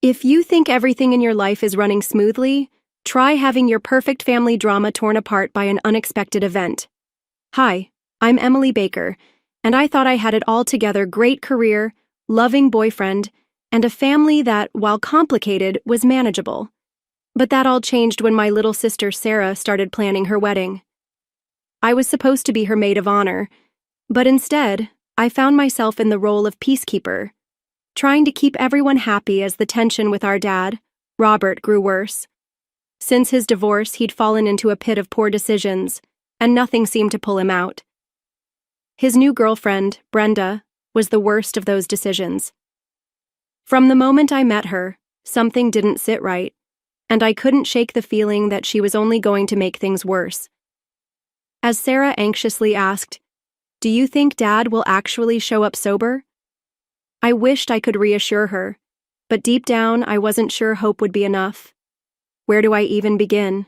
If you think everything in your life is running smoothly, try having your perfect family drama torn apart by an unexpected event. Hi, I'm Emily Baker, and I thought I had it all together: great career, loving boyfriend, and a family that, while complicated, was manageable. But that all changed when my little sister Sarah started planning her wedding. I was supposed to be her maid of honor, but instead, I found myself in the role of peacekeeper, trying to keep everyone happy as the tension with our dad, Robert, grew worse. Since his divorce, he'd fallen into a pit of poor decisions, and nothing seemed to pull him out. His new girlfriend, Brenda, was the worst of those decisions. From the moment I met her, something didn't sit right, and I couldn't shake the feeling that she was only going to make things worse. As Sarah anxiously asked, "Do you think Dad will actually show up sober?" I wished I could reassure her, but deep down I wasn't sure hope would be enough. Where do I even begin?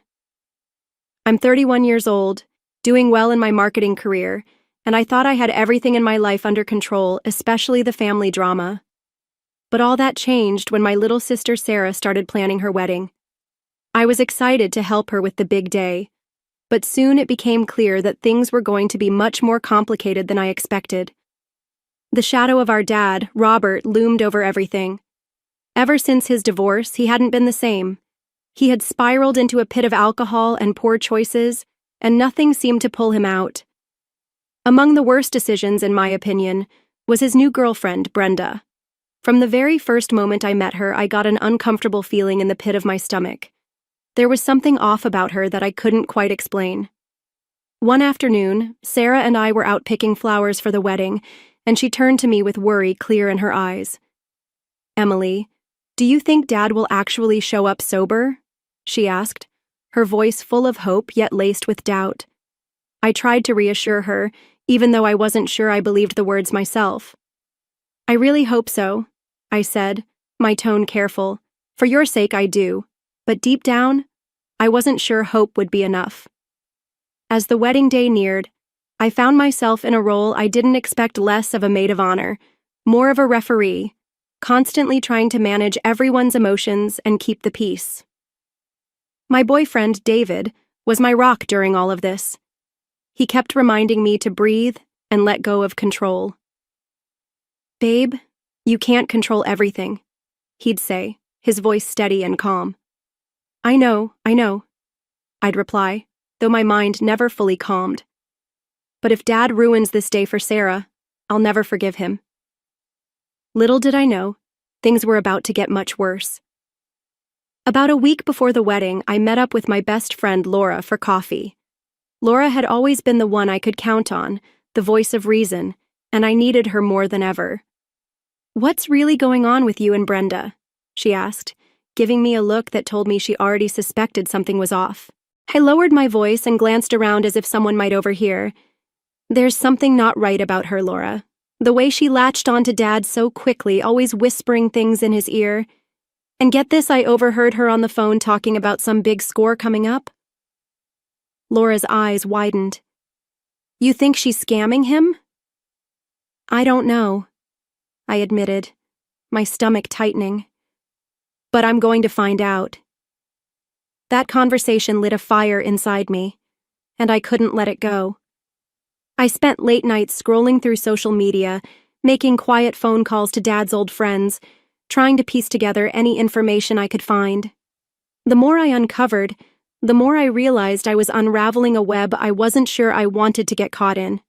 I'm 31 years old, doing well in my marketing career, and I thought I had everything in my life under control, especially the family drama. But all that changed when my little sister Sarah started planning her wedding. I was excited to help her with the big day, but soon it became clear that things were going to be much more complicated than I expected. The shadow of our dad, Robert, loomed over everything. Ever since his divorce, he hadn't been the same. He had spiraled into a pit of alcohol and poor choices, and nothing seemed to pull him out. Among the worst decisions, in my opinion, was his new girlfriend, Brenda. From the very first moment I met her, I got an uncomfortable feeling in the pit of my stomach. There was something off about her that I couldn't quite explain. One afternoon, Sarah and I were out picking flowers for the wedding, and she turned to me with worry clear in her eyes. "Emily, do you think Dad will actually show up sober?" she asked, her voice full of hope yet laced with doubt. I tried to reassure her, even though I wasn't sure I believed the words myself. "I really hope so," I said, my tone careful. "For your sake, I do. But deep down, I wasn't sure hope would be enough." As the wedding day neared, I found myself in a role I didn't expect: less of a maid of honor, more of a referee, constantly trying to manage everyone's emotions and keep the peace. My boyfriend, David, was my rock during all of this. He kept reminding me to breathe and let go of control. "Babe, you can't control everything," he'd say, his voice steady and calm. I know, I'd reply, though my mind never fully calmed. But if Dad ruins this day for Sarah, I'll never forgive him. Little did I know, things were about to get much worse. About a week before the wedding, I met up with my best friend Laura for coffee. Laura had always been the one I could count on, the voice of reason, and I needed her more than ever. "What's really going on with you and Brenda?" she asked, giving me a look that told me she already suspected something was off. I lowered my voice and glanced around as if someone might overhear. "There's something not right about her, Laura. The way she latched onto Dad so quickly, always whispering things in his ear. And get this, I overheard her on the phone talking about some big score coming up." Laura's eyes widened. "You think she's scamming him?" "I don't know," I admitted, my stomach tightening. "But I'm going to find out." That conversation lit a fire inside me, and I couldn't let it go. I spent late nights scrolling through social media, making quiet phone calls to Dad's old friends, trying to piece together any information I could find. The more I uncovered, the more I realized I was unraveling a web I wasn't sure I wanted to get caught in.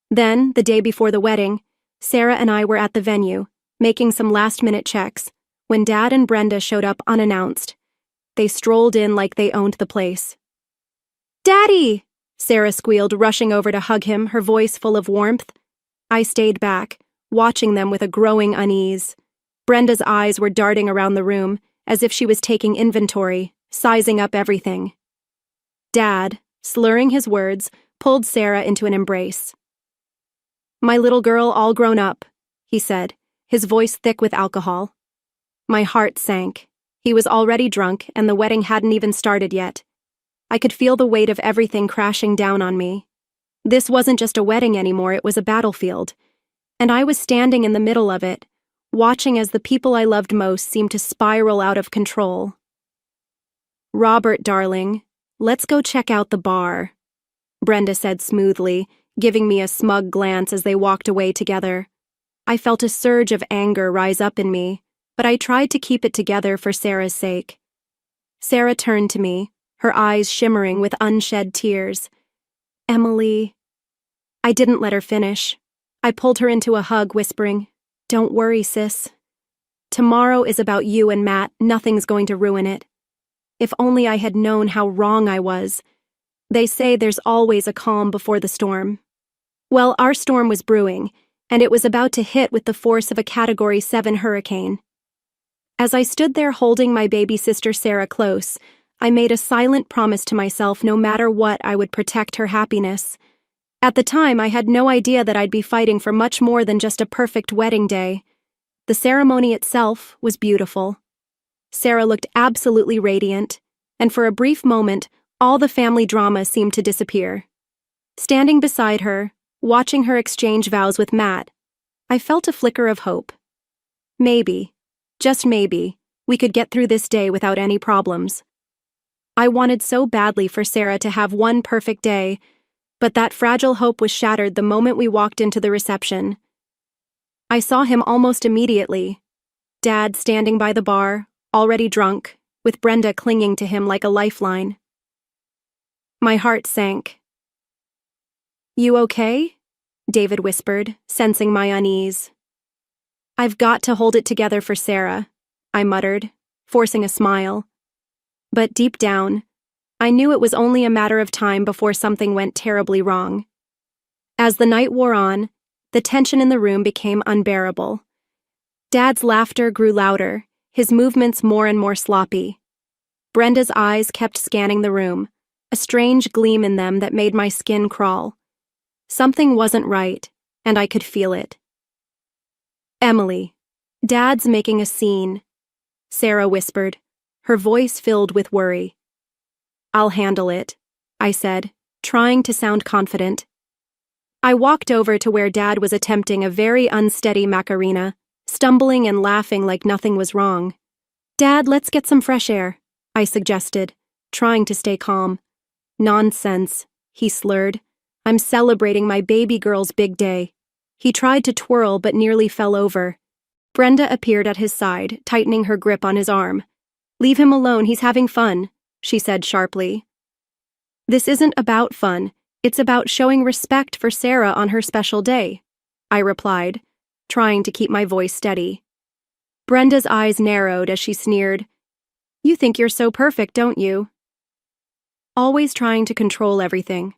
Then, the day before the wedding, Sarah and I were at the venue, making some last-minute checks, when Dad and Brenda showed up unannounced. They strolled in like they owned the place. "Daddy!" Sarah squealed, rushing over to hug him, her voice full of warmth. I stayed back, watching them with a growing unease. Brenda's eyes were darting around the room, as if she was taking inventory, sizing up everything. Dad, slurring his words, pulled Sarah into an embrace. "My little girl all grown up," he said, his voice thick with alcohol. My heart sank. He was already drunk, and the wedding hadn't even started yet. I could feel the weight of everything crashing down on me. This wasn't just a wedding anymore, it was a battlefield. And I was standing in the middle of it, watching as the people I loved most seemed to spiral out of control. "Robert, darling, let's go check out the bar," Brenda said smoothly, giving me a smug glance as they walked away together. I felt a surge of anger rise up in me, but I tried to keep it together for Sarah's sake. Sarah turned to me, her eyes shimmering with unshed tears. "Emily..." I didn't let her finish. I pulled her into a hug, whispering, "Don't worry, sis. Tomorrow is about you and Matt. Nothing's going to ruin it. If only I had known how wrong I was. They say there's always a calm before the storm." Well, our storm was brewing, and it was about to hit with the force of a Category 7 hurricane. As I stood there holding my baby sister Sarah close, I made a silent promise to myself no matter what I would protect her happiness. At the time, I had no idea that I'd be fighting for much more than just a perfect wedding day. The ceremony itself was beautiful. Sarah looked absolutely radiant, and for a brief moment, all the family drama seemed to disappear. Standing beside her, watching her exchange vows with Matt, I felt a flicker of hope. Maybe, just maybe, we could get through this day without any problems. I wanted so badly for Sarah to have one perfect day, but that fragile hope was shattered the moment we walked into the reception. I saw him almost immediately. Dad standing by the bar, already drunk, with Brenda clinging to him like a lifeline. My heart sank. "You okay?" David whispered, sensing my unease. "I've got to hold it together for Sarah," I muttered, forcing a smile. But deep down, I knew it was only a matter of time before something went terribly wrong. As the night wore on, the tension in the room became unbearable. Dad's laughter grew louder, his movements more and more sloppy. Brenda's eyes kept scanning the room, a strange gleam in them that made my skin crawl. Something wasn't right, and I could feel it. "Emily, Dad's making a scene," Sarah whispered, her voice filled with worry. "I'll handle it," I said, trying to sound confident. I walked over to where Dad was attempting a very unsteady Macarena, stumbling and laughing like nothing was wrong. "Dad, let's get some fresh air," I suggested, trying to stay calm. "Nonsense," he slurred. "I'm celebrating my baby girl's big day." He tried to twirl but nearly fell over. Brenda appeared at his side, tightening her grip on his arm. "Leave him alone, he's having fun," she said sharply. "This isn't about fun, it's about showing respect for Sarah on her special day," I replied, trying to keep my voice steady. Brenda's eyes narrowed as she sneered. "You think you're so perfect, don't you? Always trying to control everything."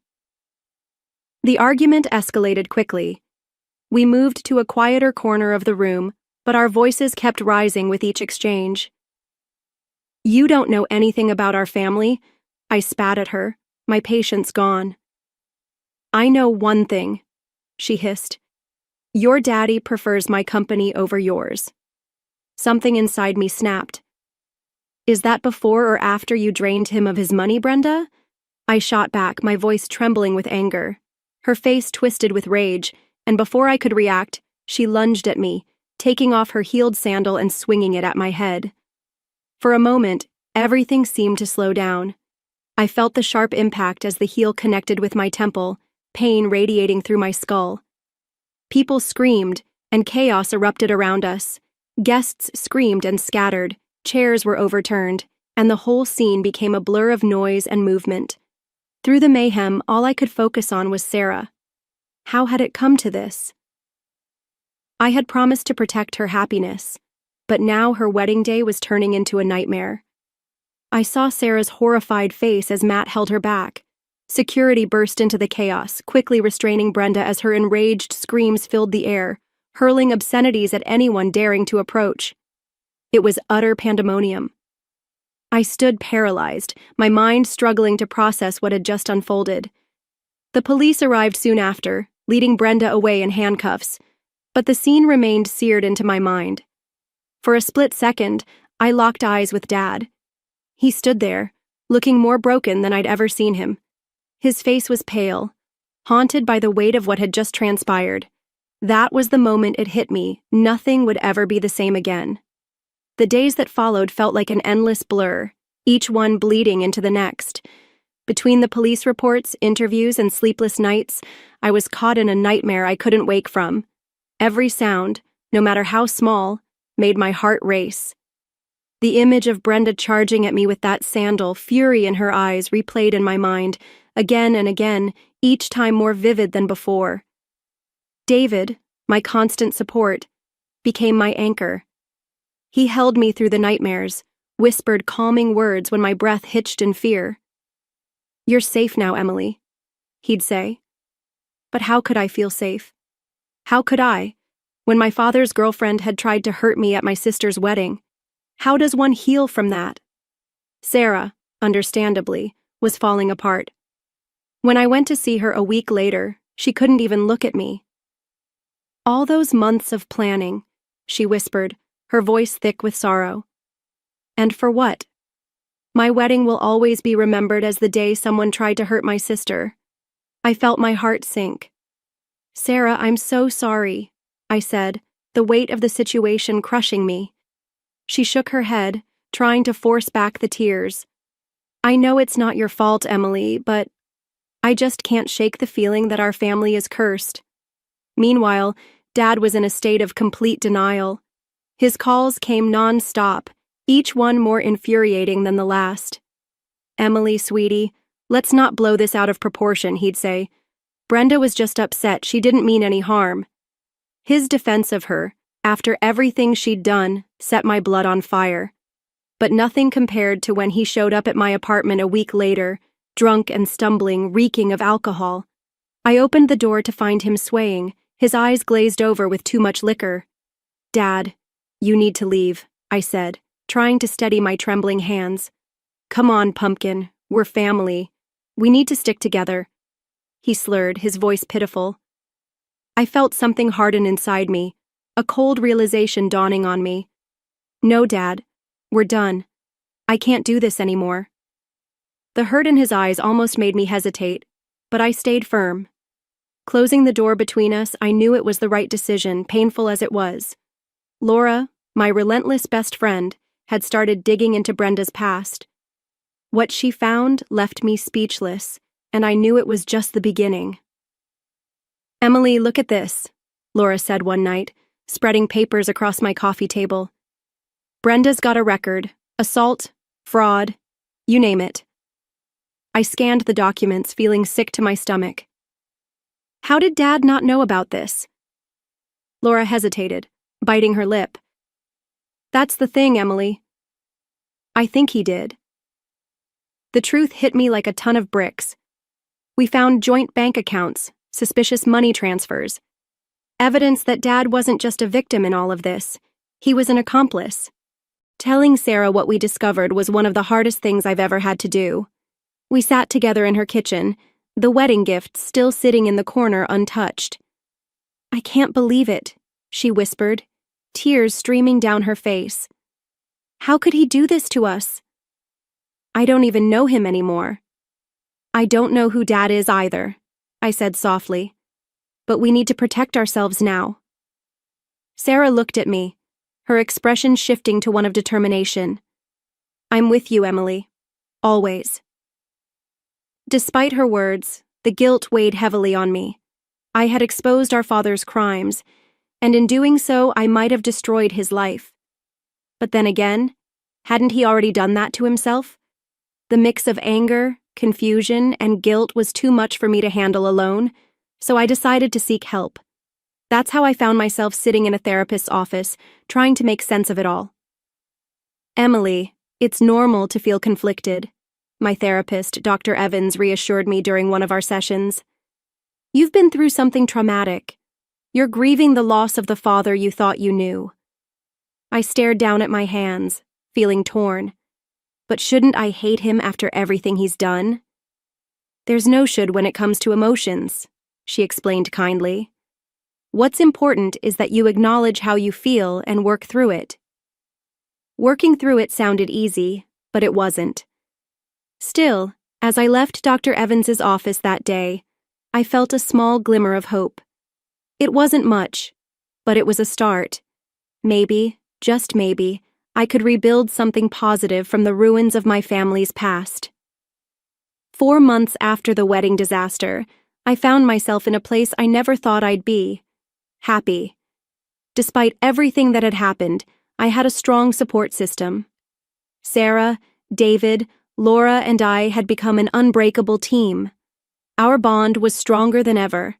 The argument escalated quickly. We moved to a quieter corner of the room, but our voices kept rising with each exchange. "You don't know anything about our family," I spat at her, my patience gone. "I know one thing," she hissed. "Your daddy prefers my company over yours." Something inside me snapped. "Is that before or after you drained him of his money, Brenda?" I shot back, my voice trembling with anger. Her face twisted with rage, and before I could react, she lunged at me, taking off her heeled sandal and swinging it at my head. For a moment, everything seemed to slow down. I felt the sharp impact as the heel connected with my temple, pain radiating through my skull. People screamed, and chaos erupted around us. Guests screamed and scattered, chairs were overturned, and the whole scene became a blur of noise and movement. Through the mayhem, all I could focus on was Sarah. How had it come to this? I had promised to protect her happiness, but now her wedding day was turning into a nightmare. I saw Sarah's horrified face as Matt held her back. Security burst into the chaos, quickly restraining Brenda as her enraged screams filled the air, hurling obscenities at anyone daring to approach. It was utter pandemonium. I stood paralyzed, my mind struggling to process what had just unfolded. The police arrived soon after, leading Brenda away in handcuffs, but the scene remained seared into my mind. For a split second, I locked eyes with Dad. He stood there, looking more broken than I'd ever seen him. His face was pale, haunted by the weight of what had just transpired. That was the moment it hit me. Nothing would ever be the same again. The days that followed felt like an endless blur, each one bleeding into the next. Between the police reports, interviews, and sleepless nights, I was caught in a nightmare I couldn't wake from. Every sound, no matter how small, made my heart race. The image of Brenda charging at me with that sandal, fury in her eyes, replayed in my mind, again and again, each time more vivid than before. David, my constant support, became my anchor. He held me through the nightmares, whispered calming words when my breath hitched in fear. "You're safe now, Emily," he'd say. But how could I feel safe? How could I, when my father's girlfriend had tried to hurt me at my sister's wedding? How does one heal from that? Sarah, understandably, was falling apart. When I went to see her a week later, she couldn't even look at me. "All those months of planning," she whispered, her voice thick with sorrow. "And for what? My wedding will always be remembered as the day someone tried to hurt my sister." I felt my heart sink. "Sarah, I'm so sorry," I said, the weight of the situation crushing me. She shook her head, trying to force back the tears. "I know it's not your fault, Emily, but I just can't shake the feeling that our family is cursed." Meanwhile, Dad was in a state of complete denial. His calls came non-stop, each one more infuriating than the last. "Emily, sweetie, let's not blow this out of proportion," he'd say. "Brenda was just upset, she didn't mean any harm." His defense of her, after everything she'd done, set my blood on fire. But nothing compared to when he showed up at my apartment a week later, drunk and stumbling, reeking of alcohol. I opened the door to find him swaying, his eyes glazed over with too much liquor. "Dad, you need to leave," I said, trying to steady my trembling hands. "Come on, pumpkin, we're family. We need to stick together." He slurred, his voice pitiful. I felt something harden inside me, a cold realization dawning on me. "No, Dad, we're done. I can't do this anymore." The hurt in his eyes almost made me hesitate, but I stayed firm. Closing the door between us, I knew it was the right decision, painful as it was. Laura, my relentless best friend, had started digging into Brenda's past. What she found left me speechless, and I knew it was just the beginning. "Emily, look at this," Laura said one night, spreading papers across my coffee table. "Brenda's got a record, assault, fraud, you name it." I scanned the documents, feeling sick to my stomach. "How did Dad not know about this?" Laura hesitated, biting her lip. "That's the thing, Emily. I think he did." The truth hit me like a ton of bricks. We found joint bank accounts, suspicious money transfers, evidence that Dad wasn't just a victim in all of this, he was an accomplice. Telling Sarah what we discovered was one of the hardest things I've ever had to do. We sat together in her kitchen, the wedding gift still sitting in the corner untouched. "I can't believe it," she whispered, tears streaming down her face. "How could he do this to us?" "I don't even know him anymore." "I don't know who Dad is either," I said softly. "But we need to protect ourselves now." Sarah looked at me, her expression shifting to one of determination. "I'm with you, Emily. Always." Despite her words, the guilt weighed heavily on me. I had exposed our father's crimes, and in doing so, I might have destroyed his life. But then again, hadn't he already done that to himself? The mix of anger, confusion, and guilt was too much for me to handle alone, so I decided to seek help. That's how I found myself sitting in a therapist's office, trying to make sense of it all. "Emily, it's normal to feel conflicted," my therapist, Dr. Evans, reassured me during one of our sessions. "You've been through something traumatic. You're grieving the loss of the father you thought you knew." I stared down at my hands, feeling torn. But shouldn't I hate him after everything he's done? "There's no should when it comes to emotions," she explained kindly. "What's important is that you acknowledge how you feel and work through it." Working through it sounded easy, but it wasn't. Still, as I left Dr. Evans's office that day, I felt a small glimmer of hope. It wasn't much, but it was a start. Maybe, just maybe, I could rebuild something positive from the ruins of my family's past. 4 months after the wedding disaster, I found myself in a place I never thought I'd be: happy. Despite everything that had happened, I had a strong support system. Sarah, David, Laura, and I had become an unbreakable team. Our bond was stronger than ever.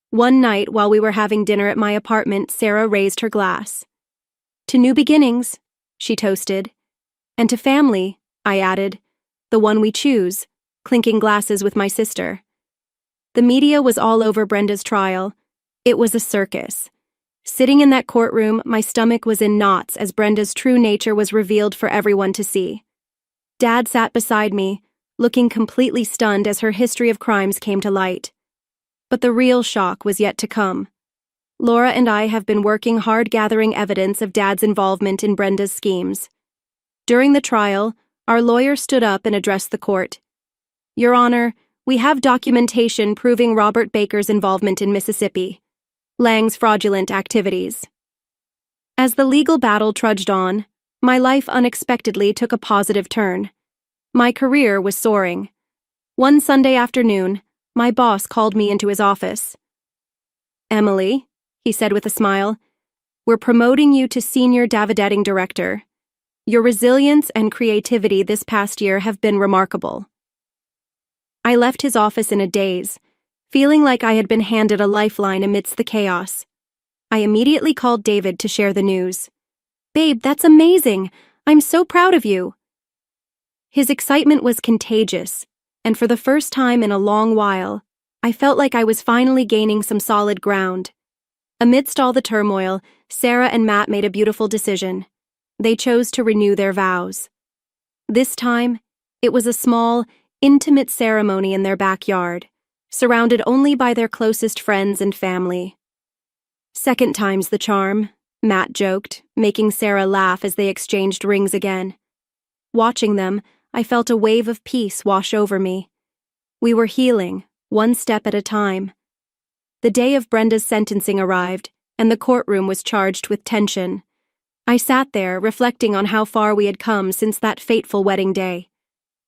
One night, while we were having dinner at my apartment, Sarah raised her glass. "To new beginnings," she toasted. "And to family," I added, "the one we choose," clinking glasses with my sister. The media was all over Brenda's trial. It was a circus. Sitting in that courtroom, my stomach was in knots as Brenda's true nature was revealed for everyone to see. Dad sat beside me, looking completely stunned as her history of crimes came to light. But the real shock was yet to come. Laura and I have been working hard gathering evidence of Dad's involvement in Brenda's schemes. During the trial, our lawyer stood up and addressed the court. "Your Honor, we have documentation proving Robert Baker's involvement in Mississippi, Lang's fraudulent activities." As the legal battle trudged on, my life unexpectedly took a positive turn. My career was soaring. One Sunday afternoon, my boss called me into his office. "Emily," he said with a smile, "we're promoting you to Senior Davidating Director. Your resilience and creativity this past year have been remarkable." I left his office in a daze, feeling like I had been handed a lifeline amidst the chaos. I immediately called David to share the news. "Babe, that's amazing! I'm so proud of you!" His excitement was contagious, and for the first time in a long while, I felt like I was finally gaining some solid ground. Amidst all the turmoil, Sarah and Matt made a beautiful decision. They chose to renew their vows. This time, it was a small, intimate ceremony in their backyard, surrounded only by their closest friends and family. "Second time's the charm," Matt joked, making Sarah laugh as they exchanged rings again. Watching them, I felt a wave of peace wash over me. We were healing, one step at a time. The day of Brenda's sentencing arrived, and the courtroom was charged with tension. I sat there, reflecting on how far we had come since that fateful wedding day.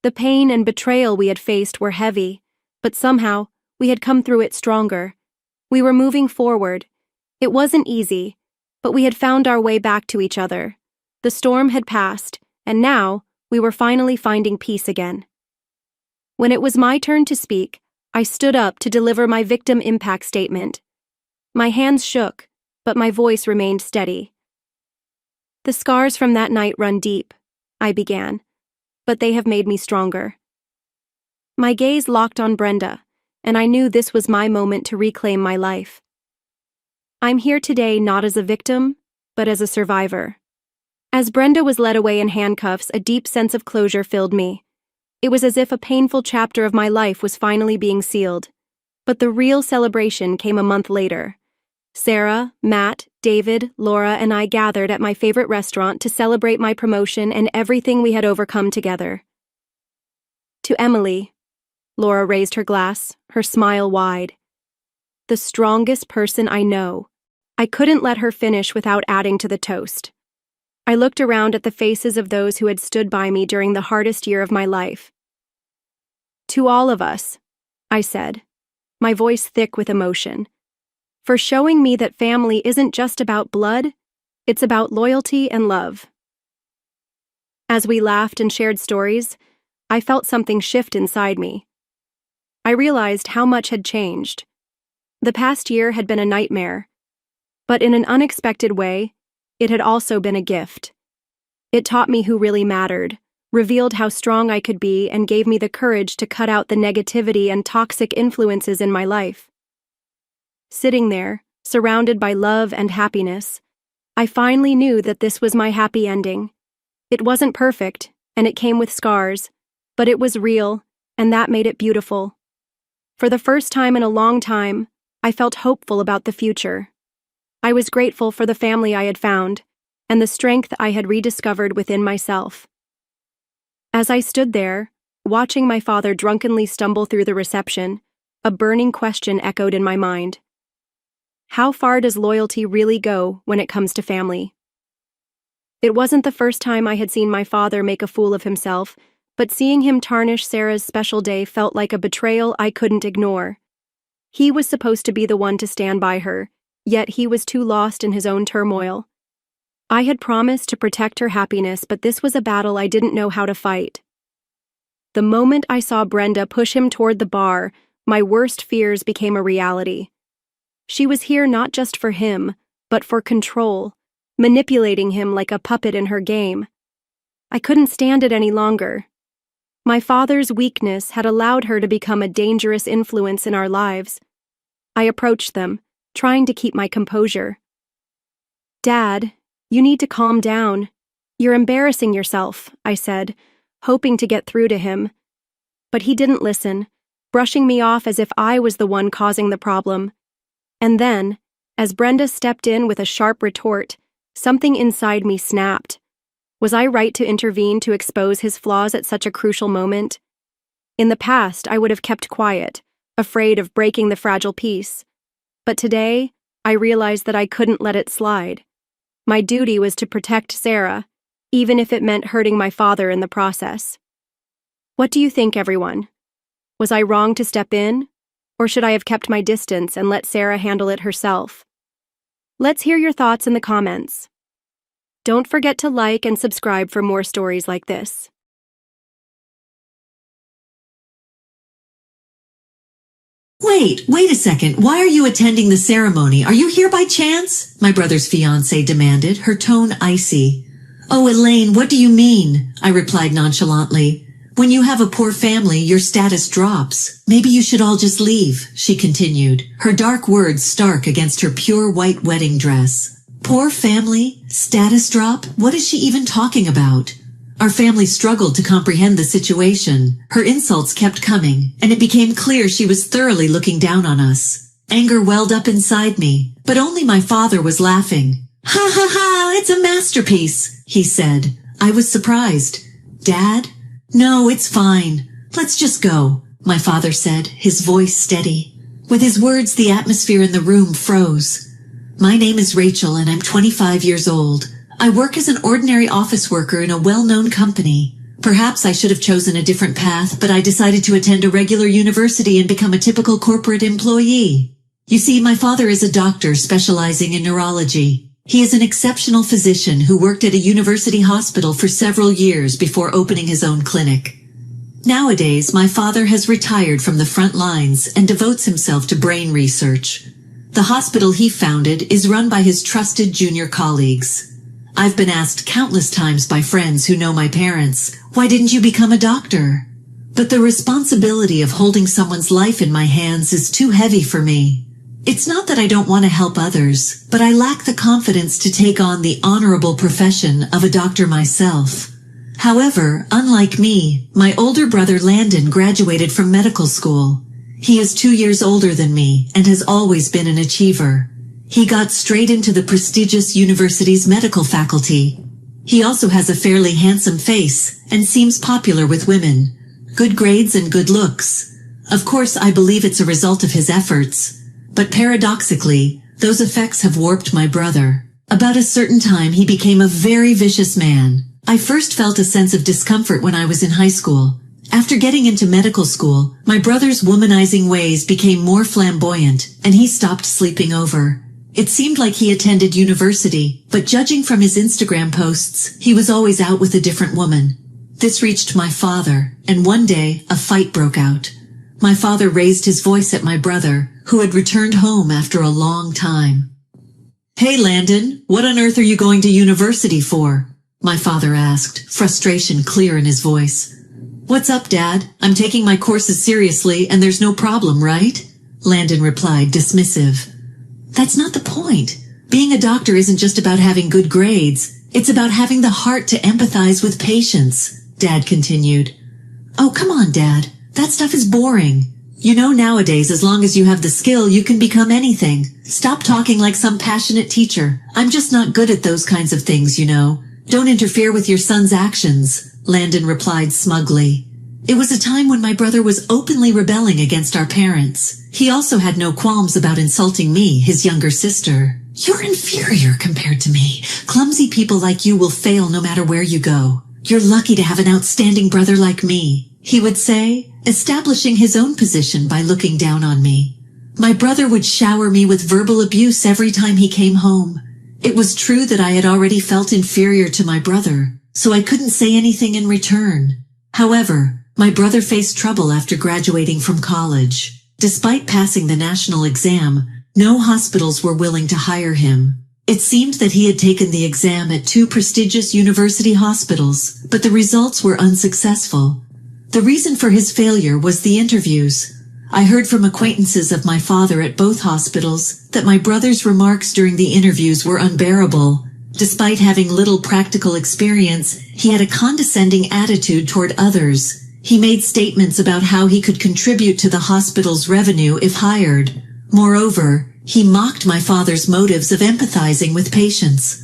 The pain and betrayal we had faced were heavy, but somehow, we had come through it stronger. We were moving forward. It wasn't easy, but we had found our way back to each other. The storm had passed, and now, we were finally finding peace again. When it was my turn to speak, I stood up to deliver my victim impact statement. My hands shook, but my voice remained steady. "The scars from that night run deep," I began, "but they have made me stronger." My gaze locked on Brenda, and I knew this was my moment to reclaim my life. I'm here today not as a victim, but as a survivor. As Brenda was led away in handcuffs, a deep sense of closure filled me. It was as if a painful chapter of my life was finally being sealed. But the real celebration came a month later. Sarah, Matt, David, Laura, and I gathered at my favorite restaurant to celebrate my promotion and everything we had overcome together. "To Emily," Laura raised her glass, her smile wide. "The strongest person I know." I couldn't let her finish without adding to the toast. I looked around at the faces of those who had stood by me during the hardest year of my life. "To all of us," I said, my voice thick with emotion, "for showing me that family isn't just about blood, it's about loyalty and love." As we laughed and shared stories, I felt something shift inside me. I realized how much had changed. The past year had been a nightmare, but in an unexpected way, it had also been a gift. It taught me who really mattered, revealed how strong I could be, and gave me the courage to cut out the negativity and toxic influences in my life. Sitting there, surrounded by love and happiness, I finally knew that this was my happy ending. It wasn't perfect, and it came with scars, but it was real, and that made it beautiful. For the first time in a long time, I felt hopeful about the future. I was grateful for the family I had found, and the strength I had rediscovered within myself. As I stood there, watching my father drunkenly stumble through the reception, a burning question echoed in my mind. How far does loyalty really go when it comes to family? It wasn't the first time I had seen my father make a fool of himself, but seeing him tarnish Sarah's special day felt like a betrayal I couldn't ignore. He was supposed to be the one to stand by her, yet he was too lost in his own turmoil. I had promised to protect her happiness, but this was a battle I didn't know how to fight. The moment I saw Brenda push him toward the bar, my worst fears became a reality. She was here not just for him, but for control, manipulating him like a puppet in her game. I couldn't stand it any longer. My father's weakness had allowed her to become a dangerous influence in our lives. I approached them, trying to keep my composure. "Dad, you need to calm down. You're embarrassing yourself," I said, hoping to get through to him. But he didn't listen, brushing me off as if I was the one causing the problem. And then, as Brenda stepped in with a sharp retort, something inside me snapped. Was I right to intervene to expose his flaws at such a crucial moment? In the past, I would have kept quiet, afraid of breaking the fragile peace. But today, I realized that I couldn't let it slide. My duty was to protect Sarah, even if it meant hurting my father in the process. What do you think, everyone? Was I wrong to step in? Or should I have kept my distance and let Sarah handle it herself? Let's hear your thoughts in the comments. Don't forget to like and subscribe for more stories like this. Wait a second. Why are you attending the ceremony? Are you here by chance? My brother's fiancée demanded, her tone icy. Oh, Elaine, what do you mean? I replied nonchalantly. When you have a poor family, your status drops. Maybe you should all just leave, she continued, her dark words stark against her pure white wedding dress. Poor family? Status drop? What is she even talking about? Our family struggled to comprehend the situation. Her insults kept coming, and it became clear she was thoroughly looking down on us. Anger welled up inside me, but only my father was laughing. Ha ha ha, it's a masterpiece, he said. I was surprised. Dad? No, it's fine. Let's just go, my father said, his voice steady. With his words, the atmosphere in the room froze. My name is Rachel, and I'm 25 years old. I work as an ordinary office worker in a well-known company. Perhaps I should have chosen a different path, but I decided to attend a regular university and become a typical corporate employee. You see, my father is a doctor specializing in neurology. He is an exceptional physician who worked at a university hospital for several years before opening his own clinic. Nowadays, my father has retired from the front lines and devotes himself to brain research. The hospital he founded is run by his trusted junior colleagues. I've been asked countless times by friends who know my parents, why didn't you become a doctor? But the responsibility of holding someone's life in my hands is too heavy for me. It's not that I don't want to help others, but I lack the confidence to take on the honorable profession of a doctor myself. However, unlike me, my older brother Landon graduated from medical school. He is 2 years older than me and has always been an achiever. He got straight into the prestigious university's medical faculty. He also has a fairly handsome face and seems popular with women. Good grades and good looks. Of course, I believe it's a result of his efforts. But paradoxically, those effects have warped my brother. About a certain time, he became a very vicious man. I first felt a sense of discomfort when I was in high school. After getting into medical school, my brother's womanizing ways became more flamboyant, and he stopped sleeping over. It seemed like he attended university, but judging from his Instagram posts, he was always out with a different woman. This reached my father, and one day, a fight broke out. My father raised his voice at my brother, who had returned home after a long time. Hey Landon, what on earth are you going to university for? My father asked, frustration clear in his voice. What's up, Dad? I'm taking my courses seriously and there's no problem, right? Landon replied, dismissive. That's not the point. Being a doctor isn't just about having good grades. It's about having the heart to empathize with patients, Dad continued. Oh, come on, Dad. That stuff is boring. You know, nowadays, as long as you have the skill, you can become anything. Stop talking like some passionate teacher. I'm just not good at those kinds of things, you know. Don't interfere with your son's actions, Landon replied smugly. It was a time when my brother was openly rebelling against our parents. He also had no qualms about insulting me, his younger sister. "You're inferior compared to me. Clumsy people like you will fail no matter where you go. You're lucky to have an outstanding brother like me," he would say, establishing his own position by looking down on me. My brother would shower me with verbal abuse every time he came home. It was true that I had already felt inferior to my brother, so I couldn't say anything in return. However, my brother faced trouble after graduating from college. Despite passing the national exam, no hospitals were willing to hire him. It seemed that he had taken the exam at 2 prestigious university hospitals, but the results were unsuccessful. The reason for his failure was the interviews. I heard from acquaintances of my father at both hospitals that my brother's remarks during the interviews were unbearable. Despite having little practical experience, he had a condescending attitude toward others. He made statements about how he could contribute to the hospital's revenue if hired. Moreover, he mocked my father's motives of empathizing with patients.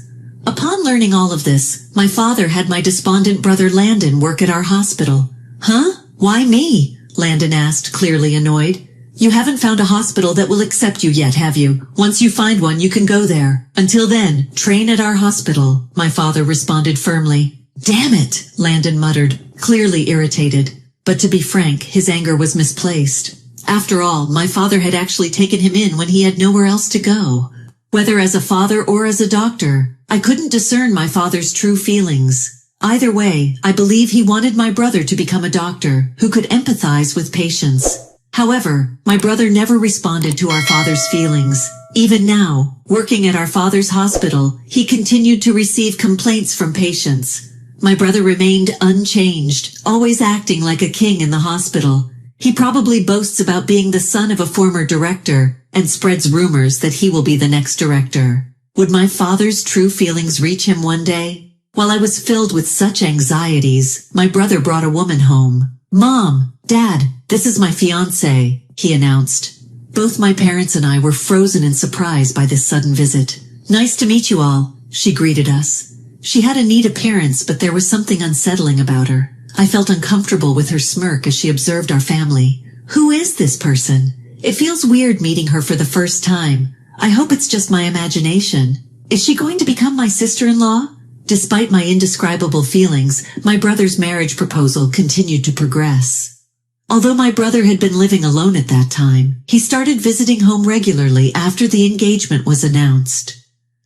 Upon learning all of this, my father had my despondent brother Landon work at our hospital. "Huh? Why me?" Landon asked, clearly annoyed. "You haven't found a hospital that will accept you yet, have you? Once you find one, you can go there. Until then, train at our hospital," my father responded firmly. "Damn it," Landon muttered, clearly irritated. But to be frank, his anger was misplaced. After all, my father had actually taken him in when he had nowhere else to go. Whether as a father or as a doctor, I couldn't discern my father's true feelings. Either way, I believe he wanted my brother to become a doctor who could empathize with patients. However, my brother never responded to our father's feelings. Even now, working at our father's hospital, he continued to receive complaints from patients. My brother remained unchanged, always acting like a king in the hospital. He probably boasts about being the son of a former director and spreads rumors that he will be the next director. Would my father's true feelings reach him one day? While I was filled with such anxieties, my brother brought a woman home. "Mom, Dad, this is my fiancé," he announced. Both my parents and I were frozen in surprise by this sudden visit. "Nice to meet you all," she greeted us. She had a neat appearance, but there was something unsettling about her. I felt uncomfortable with her smirk as she observed our family. Who is this person? It feels weird meeting her for the first time. I hope it's just my imagination. Is she going to become my sister-in-law? Despite my indescribable feelings, my brother's marriage proposal continued to progress. Although my brother had been living alone at that time, he started visiting home regularly after the engagement was announced.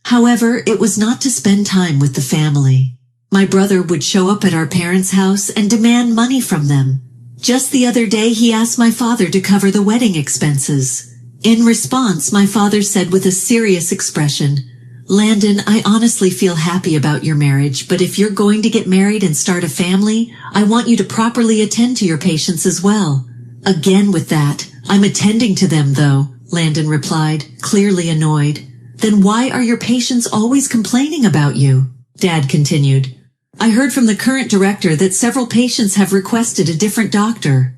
However, it was not to spend time with the family. My brother would show up at our parents' house and demand money from them. Just the other day, he asked my father to cover the wedding expenses. In response, my father said with a serious expression, "Landon, I honestly feel happy about your marriage, but if you're going to get married and start a family, I want you to properly attend to your patients as well." "Again with that, I'm attending to them though," Landon replied, clearly annoyed. "Then why are your patients always complaining about you?" Dad continued. "I heard from the current director that several patients have requested a different doctor."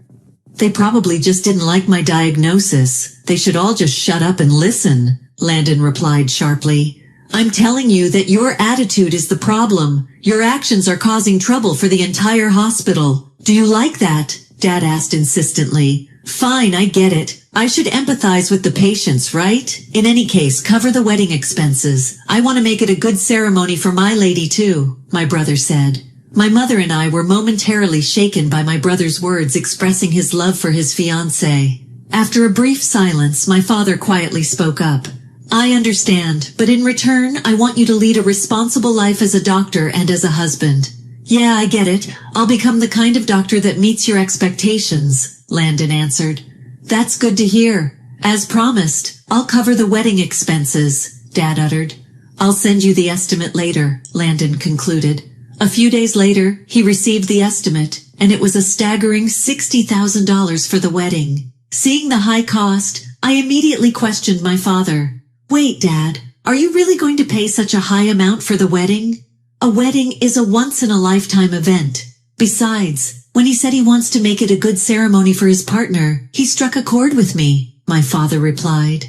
"They probably just didn't like my diagnosis. They should all just shut up and listen," Landon replied sharply. "I'm telling you that your attitude is the problem. Your actions are causing trouble for the entire hospital. Do you like that?" Dad asked insistently. "Fine, I get it. I should empathize with the patients, right? In any case, cover the wedding expenses. I want to make it a good ceremony for my lady too," my brother said. My mother and I were momentarily shaken by my brother's words expressing his love for his fiancée. After a brief silence, my father quietly spoke up. "I understand, but in return, I want you to lead a responsible life as a doctor and as a husband." "Yeah, I get it. I'll become the kind of doctor that meets your expectations," Landon answered. "That's good to hear. As promised, I'll cover the wedding expenses," Dad uttered. "I'll send you the estimate later," Landon concluded. A few days later, he received the estimate, and it was a staggering $60,000 for the wedding. Seeing the high cost, I immediately questioned my father. "Wait, Dad, are you really going to pay such a high amount for the wedding? A wedding is a once-in-a-lifetime event. Besides, when he said he wants to make it a good ceremony for his partner, he struck a chord with me," my father replied.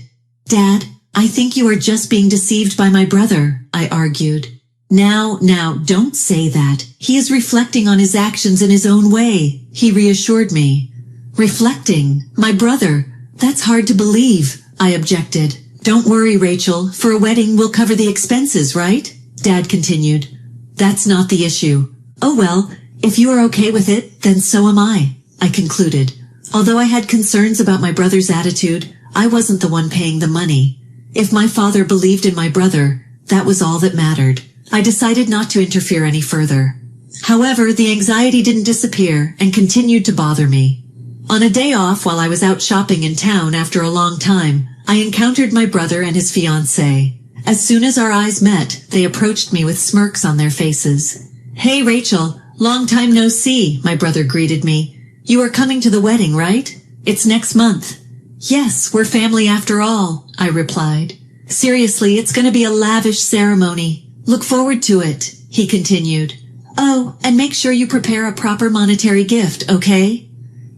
"Dad, I think you are just being deceived by my brother," I argued. Now, don't say that. He is reflecting on his actions in his own way, he reassured me. Reflecting? My brother? That's hard to believe, I objected. Don't worry, Rachel. For a wedding, we'll cover the expenses, right? Dad continued. That's not the issue. Oh well, if you are okay with it, then so am I concluded. Although I had concerns about my brother's attitude, I wasn't the one paying the money. If my father believed in my brother, that was all that mattered. I decided not to interfere any further. However, the anxiety didn't disappear and continued to bother me. On a day off while I was out shopping in town after a long time, I encountered my brother and his fiancée. As soon as our eyes met, they approached me with smirks on their faces. Hey Rachel, long time no see, my brother greeted me. You are coming to the wedding, right? It's next month. Yes, we're family after all, I replied. Seriously, it's going to be a lavish ceremony. Look forward to it, he continued. Oh, and make sure you prepare a proper monetary gift, okay?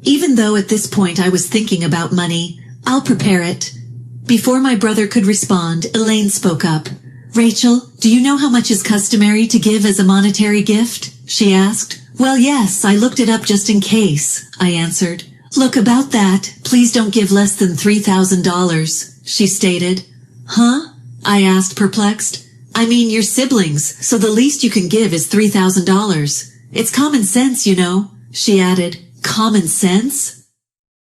Even though at this point I was thinking about money, I'll prepare it. Before my brother could respond, Elaine spoke up. Rachel, do you know how much is customary to give as a monetary gift? She asked. Well, yes, I looked it up just in case, I answered. Look, about that, please don't give less than $3,000, she stated. Huh? I asked, perplexed. I mean, you're siblings, so the least you can give is $3,000. It's common sense, you know, she added. Common sense?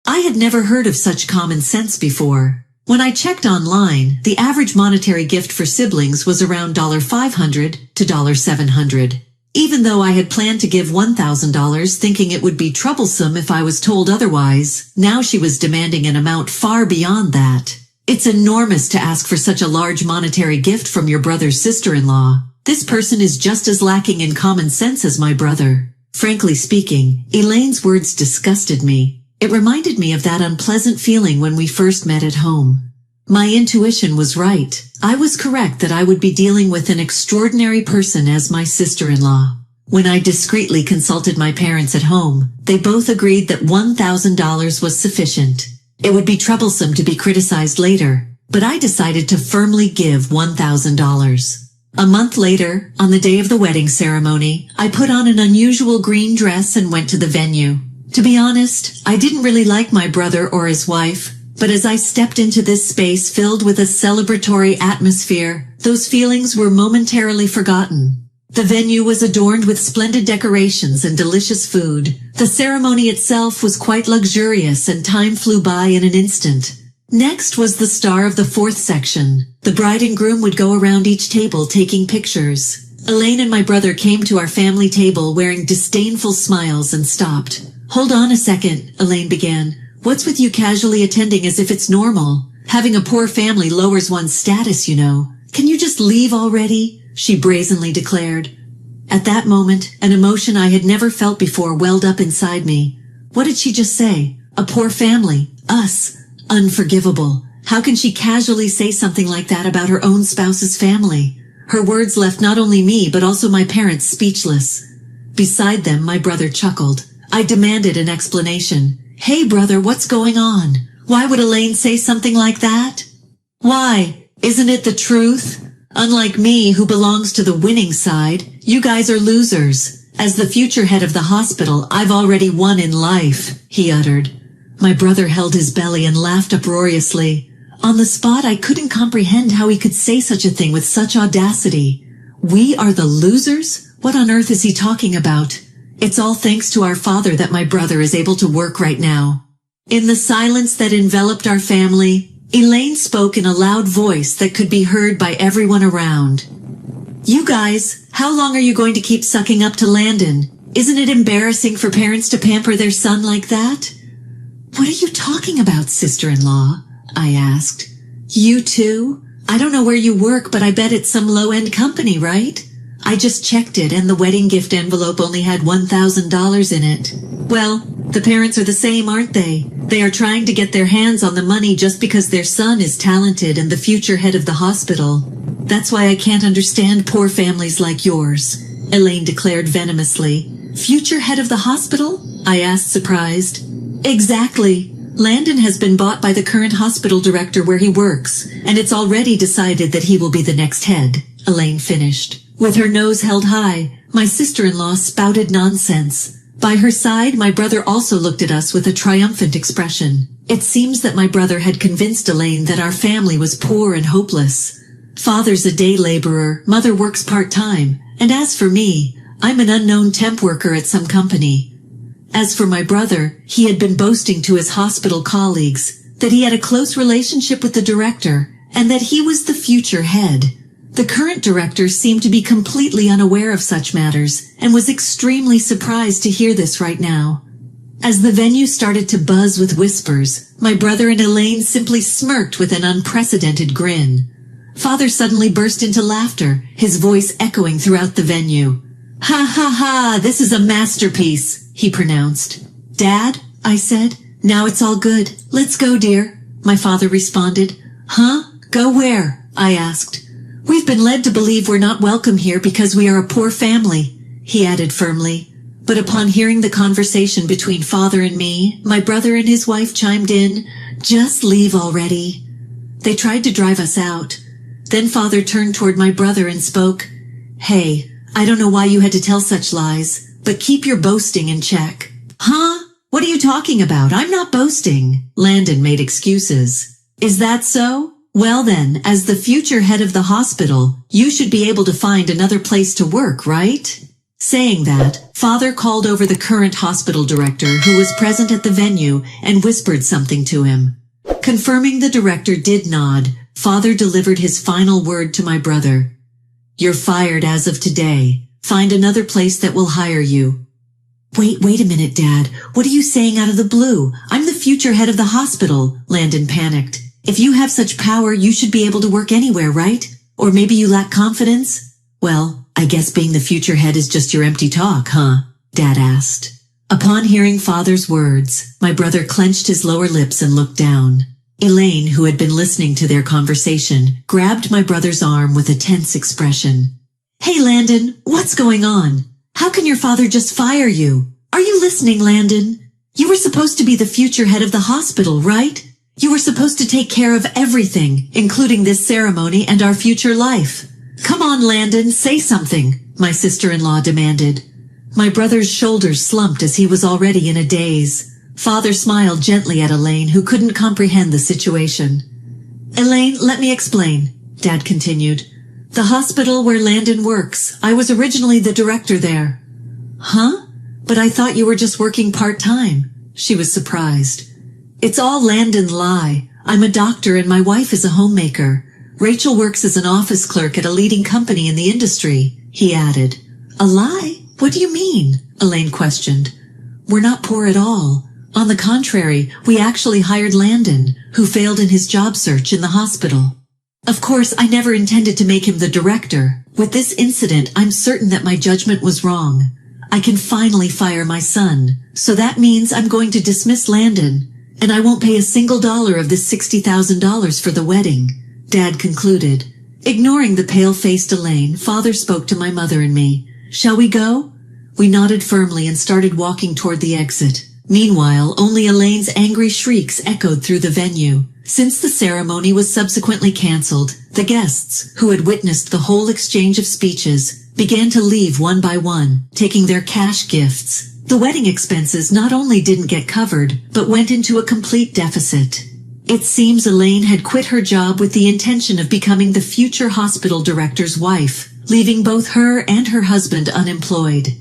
I had never heard of such common sense before. When I checked online, the average monetary gift for siblings was around $500 to $700. Even though I had planned to give $1,000 thinking it would be troublesome if I was told otherwise, now she was demanding an amount far beyond that. It's enormous to ask for such a large monetary gift from your brother's sister-in-law. This person is just as lacking in common sense as my brother. Frankly speaking, Elaine's words disgusted me. It reminded me of that unpleasant feeling when we first met at home. My intuition was right. I was correct that I would be dealing with an extraordinary person as my sister-in-law. When I discreetly consulted my parents at home, they both agreed that $1,000 was sufficient. It would be troublesome to be criticized later, but I decided to firmly give $1,000. A month later, on the day of the wedding ceremony, I put on an unusual green dress and went to the venue. To be honest, I didn't really like my brother or his wife, but as I stepped into this space filled with a celebratory atmosphere, those feelings were momentarily forgotten. The venue was adorned with splendid decorations and delicious food. The ceremony itself was quite luxurious and time flew by in an instant. Next was the star of the fourth section. The bride and groom would go around each table taking pictures. Elaine and my brother came to our family table wearing disdainful smiles and stopped. Hold on a second, Elaine began. What's with you casually attending as if it's normal? Having a poor family lowers one's status, you know. Can you just leave already? She brazenly declared. At that moment, an emotion I had never felt before welled up inside me. What did she just say? A poor family. Us. Unforgivable. How can she casually say something like that about her own spouse's family? Her words left not only me but also my parents speechless. Beside them, my brother chuckled. I demanded an explanation. Hey brother, what's going on? Why would Elaine say something like that? Why? Isn't it the truth? Unlike me, who belongs to the winning side, you guys are losers. As the future head of the hospital, I've already won in life, he uttered. My brother held his belly and laughed uproariously. On the spot, I couldn't comprehend how he could say such a thing with such audacity. We are the losers? What on earth is he talking about? It's all thanks to our father that my brother is able to work right now. In the silence that enveloped our family, Elaine spoke in a loud voice that could be heard by everyone around. You guys, how long are you going to keep sucking up to Landon? Isn't it embarrassing for parents to pamper their son like that? What are you talking about, sister-in-law? I asked. You too? I don't know where you work, but I bet it's some low-end company, right? I just checked it and the wedding gift envelope only had $1,000 in it. Well, the parents are the same, aren't they? They are trying to get their hands on the money just because their son is talented and the future head of the hospital. That's why I can't understand poor families like yours, Elaine declared venomously. Future head of the hospital? I asked, surprised. Exactly. Landon has been bought by the current hospital director where he works, and it's already decided that he will be the next head, Elaine finished. With her nose held high, my sister-in-law spouted nonsense. By her side, my brother also looked at us with a triumphant expression. It seems that my brother had convinced Elaine that our family was poor and hopeless. Father's a day laborer, mother works part-time, and as for me, I'm an unknown temp worker at some company. As for my brother, he had been boasting to his hospital colleagues that he had a close relationship with the director and that he was the future head. The current director seemed to be completely unaware of such matters and was extremely surprised to hear this right now. As the venue started to buzz with whispers, my brother and Elaine simply smirked with an unprecedented grin. Father suddenly burst into laughter, his voice echoing throughout the venue. "Ha ha ha, this is a masterpiece," he pronounced. "Dad," I said. "Now it's all good. Let's go, dear," my father responded. "Huh? Go where?" I asked. "We've been led to believe we're not welcome here because we are a poor family," he added firmly. But upon hearing the conversation between father and me, my brother and his wife chimed in, "Just leave already." They tried to drive us out. Then father turned toward my brother and spoke. "Hey, I don't know why you had to tell such lies, but keep your boasting in check." "Huh? What are you talking about? I'm not boasting." Landon made excuses. "Is that so? Well then, as the future head of the hospital, you should be able to find another place to work, right?" Saying that, father called over the current hospital director who was present at the venue and whispered something to him. Confirming the director did nod, father delivered his final word to my brother. "You're fired as of today. Find another place that will hire you." Wait a minute, Dad. What are you saying out of the blue? I'm the future head of the hospital," Landon panicked. "If you have such power, you should be able to work anywhere, right? Or maybe you lack confidence?" "Well, I guess being the future head is just your empty talk, huh?" Dad asked. Upon hearing father's words, my brother clenched his lower lips and looked down. Elaine, who had been listening to their conversation, grabbed my brother's arm with a tense expression. "Hey, Landon, what's going on? How can your father just fire you? Are you listening, Landon? You were supposed to be the future head of the hospital, right? You were supposed to take care of everything, including this ceremony and our future life. Come on, Landon, say something," my sister-in-law demanded. My brother's shoulders slumped as he was already in a daze. Father smiled gently at Elaine, who couldn't comprehend the situation. "Elaine, let me explain," Dad continued. "The hospital where Landon works, I was originally the director there." "Huh? But I thought you were just working part-time." She was surprised. "It's all Landon lie. I'm a doctor and my wife is a homemaker. Rachel works as an office clerk at a leading company in the industry," he added. "A lie? What do you mean?" Elaine questioned. "We're not poor at all. On the contrary, we actually hired Landon, who failed in his job search in the hospital. Of course, I never intended to make him the director. With this incident, I'm certain that my judgment was wrong. I can finally fire my son, so that means I'm going to dismiss Landon, and I won't pay a single dollar of this $60,000 for the wedding," Dad concluded. Ignoring the pale-faced Elaine, father spoke to my mother and me. "Shall we go?" We nodded firmly and started walking toward the exit. Meanwhile, only Elaine's angry shrieks echoed through the venue. Since the ceremony was subsequently cancelled, the guests, who had witnessed the whole exchange of speeches, began to leave one by one, taking their cash gifts. The wedding expenses not only didn't get covered, but went into a complete deficit. It seems Elaine had quit her job with the intention of becoming the future hospital director's wife, leaving both her and her husband unemployed.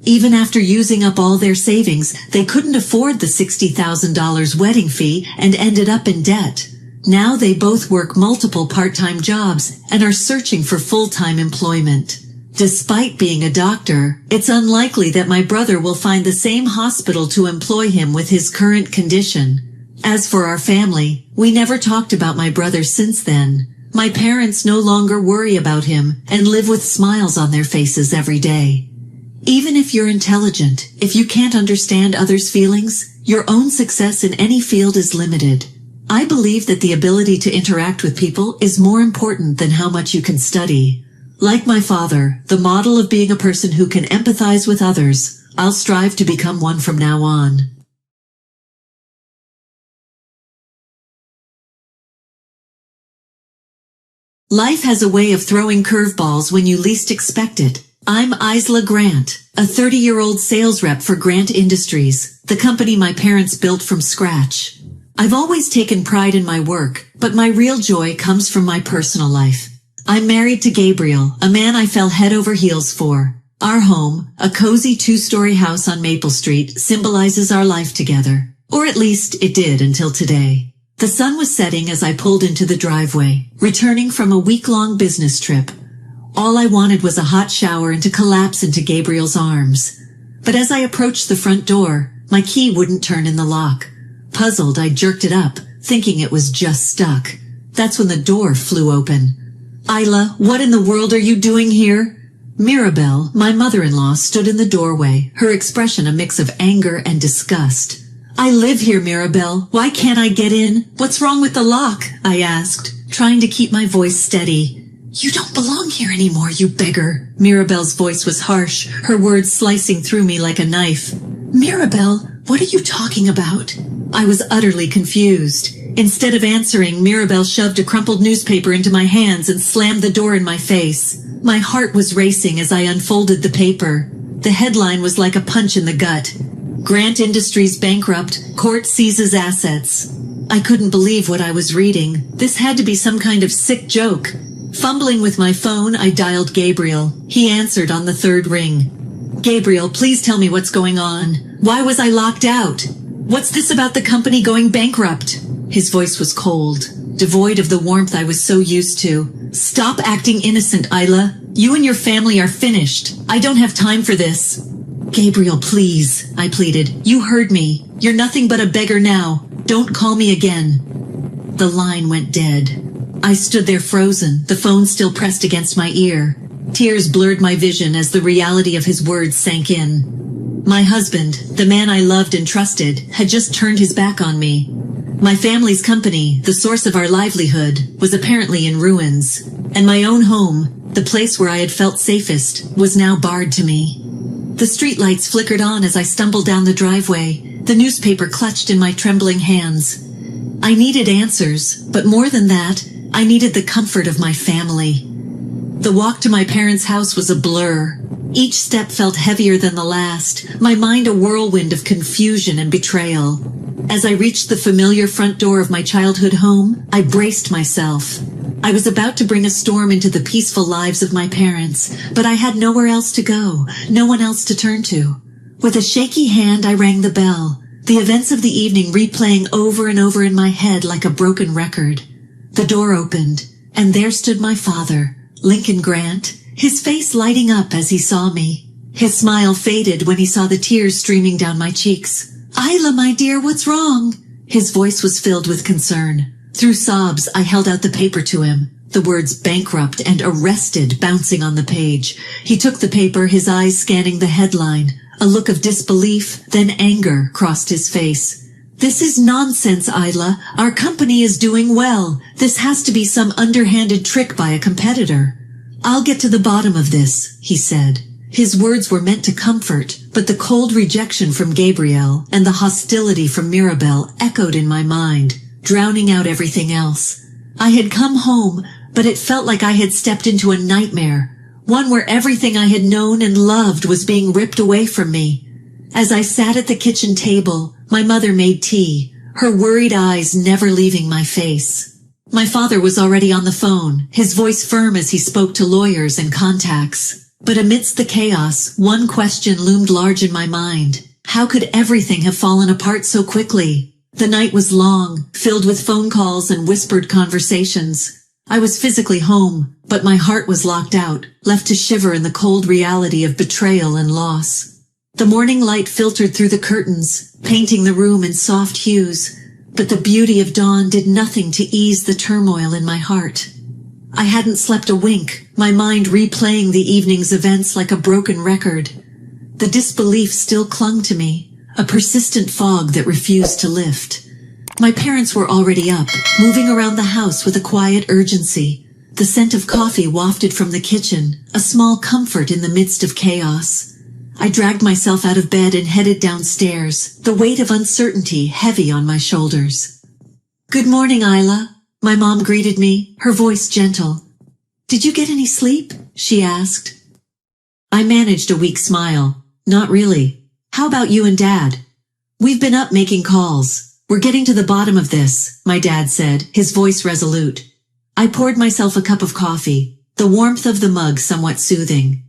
Even after using up all their savings, they couldn't afford the $60,000 wedding fee and ended up in debt. Now they both work multiple part-time jobs and are searching for full-time employment. Despite being a doctor, it's unlikely that my brother will find the same hospital to employ him with his current condition. As for our family, we never talked about my brother since then. My parents no longer worry about him and live with smiles on their faces every day. Even if you're intelligent, if you can't understand others' feelings, your own success in any field is limited. I believe that the ability to interact with people is more important than how much you can study. Like my father, the model of being a person who can empathize with others, I'll strive to become one from now on. Life has a way of throwing curveballs when you least expect it. I'm Isla Grant, a 30-year-old sales rep for Grant Industries, the company my parents built from scratch. I've always taken pride in my work, but my real joy comes from my personal life. I'm married to Gabriel, a man I fell head over heels for. Our home, a cozy 2-story house on Maple Street, symbolizes our life together. Or at least it did until today. The sun was setting as I pulled into the driveway, returning from a week-long business trip. All I wanted was a hot shower and to collapse into Gabriel's arms. But as I approached the front door, my key wouldn't turn in the lock. Puzzled, I jerked it up, thinking it was just stuck. That's when the door flew open. Isla, what in the world are you doing here? Mirabelle, my mother-in-law, stood in the doorway, her expression a mix of anger and disgust. I live here, Mirabelle. Why can't I get in? What's wrong with the lock? I asked, trying to keep my voice steady. You don't belong here anymore, you beggar. Mirabelle's voice was harsh, her words slicing through me like a knife. Mirabelle, what are you talking about? I was utterly confused. Instead of answering, Mirabelle shoved a crumpled newspaper into my hands and slammed the door in my face. My heart was racing as I unfolded the paper. The headline was like a punch in the gut. Grant Industries bankrupt, court seizes assets. I couldn't believe what I was reading. This had to be some kind of sick joke. Fumbling with my phone, I dialed Gabriel. He answered on the third ring. Gabriel, please tell me what's going on. Why was I locked out? What's this about the company going bankrupt? His voice was cold, devoid of the warmth I was so used to. Stop acting innocent, Isla. You and your family are finished. I don't have time for this. Gabriel, please, I pleaded. You heard me. You're nothing but a beggar now. Don't call me again. The line went dead. I stood there frozen, the phone still pressed against my ear. Tears blurred my vision as the reality of his words sank in. My husband, the man I loved and trusted, had just turned his back on me. My family's company, the source of our livelihood, was apparently in ruins. And my own home, the place where I had felt safest, was now barred to me. The streetlights flickered on as I stumbled down the driveway, the newspaper clutched in my trembling hands. I needed answers, but more than that, I needed the comfort of my family. The walk to my parents' house was a blur. Each step felt heavier than the last, my mind a whirlwind of confusion and betrayal. As I reached the familiar front door of my childhood home, I braced myself. I was about to bring a storm into the peaceful lives of my parents, but I had nowhere else to go, no one else to turn to. With a shaky hand, I rang the bell, the events of the evening replaying over and over in my head like a broken record. The door opened, and there stood my father, Lincoln Grant, his face lighting up as he saw me. His smile faded when he saw the tears streaming down my cheeks. Isla, my dear, what's wrong? His voice was filled with concern. Through sobs, I held out the paper to him, the words bankrupt and arrested bouncing on the page. He took the paper, his eyes scanning the headline. A look of disbelief, then anger, crossed his face. This is nonsense, Isla. Our company is doing well. This has to be some underhanded trick by a competitor. I'll get to the bottom of this, he said. His words were meant to comfort, but the cold rejection from Gabriel and the hostility from Mirabelle echoed in my mind, drowning out everything else. I had come home, but it felt like I had stepped into a nightmare, one where everything I had known and loved was being ripped away from me. As I sat at the kitchen table, my mother made tea, her worried eyes never leaving my face. My father was already on the phone, his voice firm as he spoke to lawyers and contacts. But amidst the chaos, one question loomed large in my mind. How could everything have fallen apart so quickly? The night was long, filled with phone calls and whispered conversations. I was physically home, but my heart was locked out, left to shiver in the cold reality of betrayal and loss. The morning light filtered through the curtains, painting the room in soft hues, but the beauty of dawn did nothing to ease the turmoil in my heart. I hadn't slept a wink, my mind replaying the evening's events like a broken record. The disbelief still clung to me, a persistent fog that refused to lift. My parents were already up, moving around the house with a quiet urgency. The scent of coffee wafted from the kitchen, a small comfort in the midst of chaos. I dragged myself out of bed and headed downstairs, the weight of uncertainty heavy on my shoulders. Good morning, Isla. My mom greeted me, her voice gentle. Did you get any sleep? She asked. I managed a weak smile. Not really. How about you and Dad? We've been up making calls. We're getting to the bottom of this, my dad said, his voice resolute. I poured myself a cup of coffee, the warmth of the mug somewhat soothing.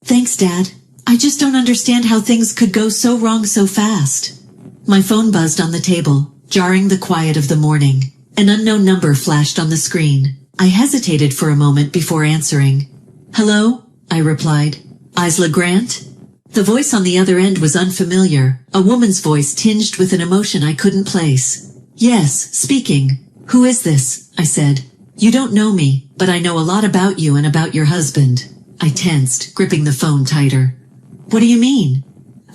Thanks, Dad. I just don't understand how things could go so wrong so fast. My phone buzzed on the table, jarring the quiet of the morning. An unknown number flashed on the screen. I hesitated for a moment before answering. Hello? I replied. Isla Grant? The voice on the other end was unfamiliar, a woman's voice tinged with an emotion I couldn't place. Yes, speaking. Who is this? I said. You don't know me, but I know a lot about you and about your husband. I tensed, gripping the phone tighter. What do you mean?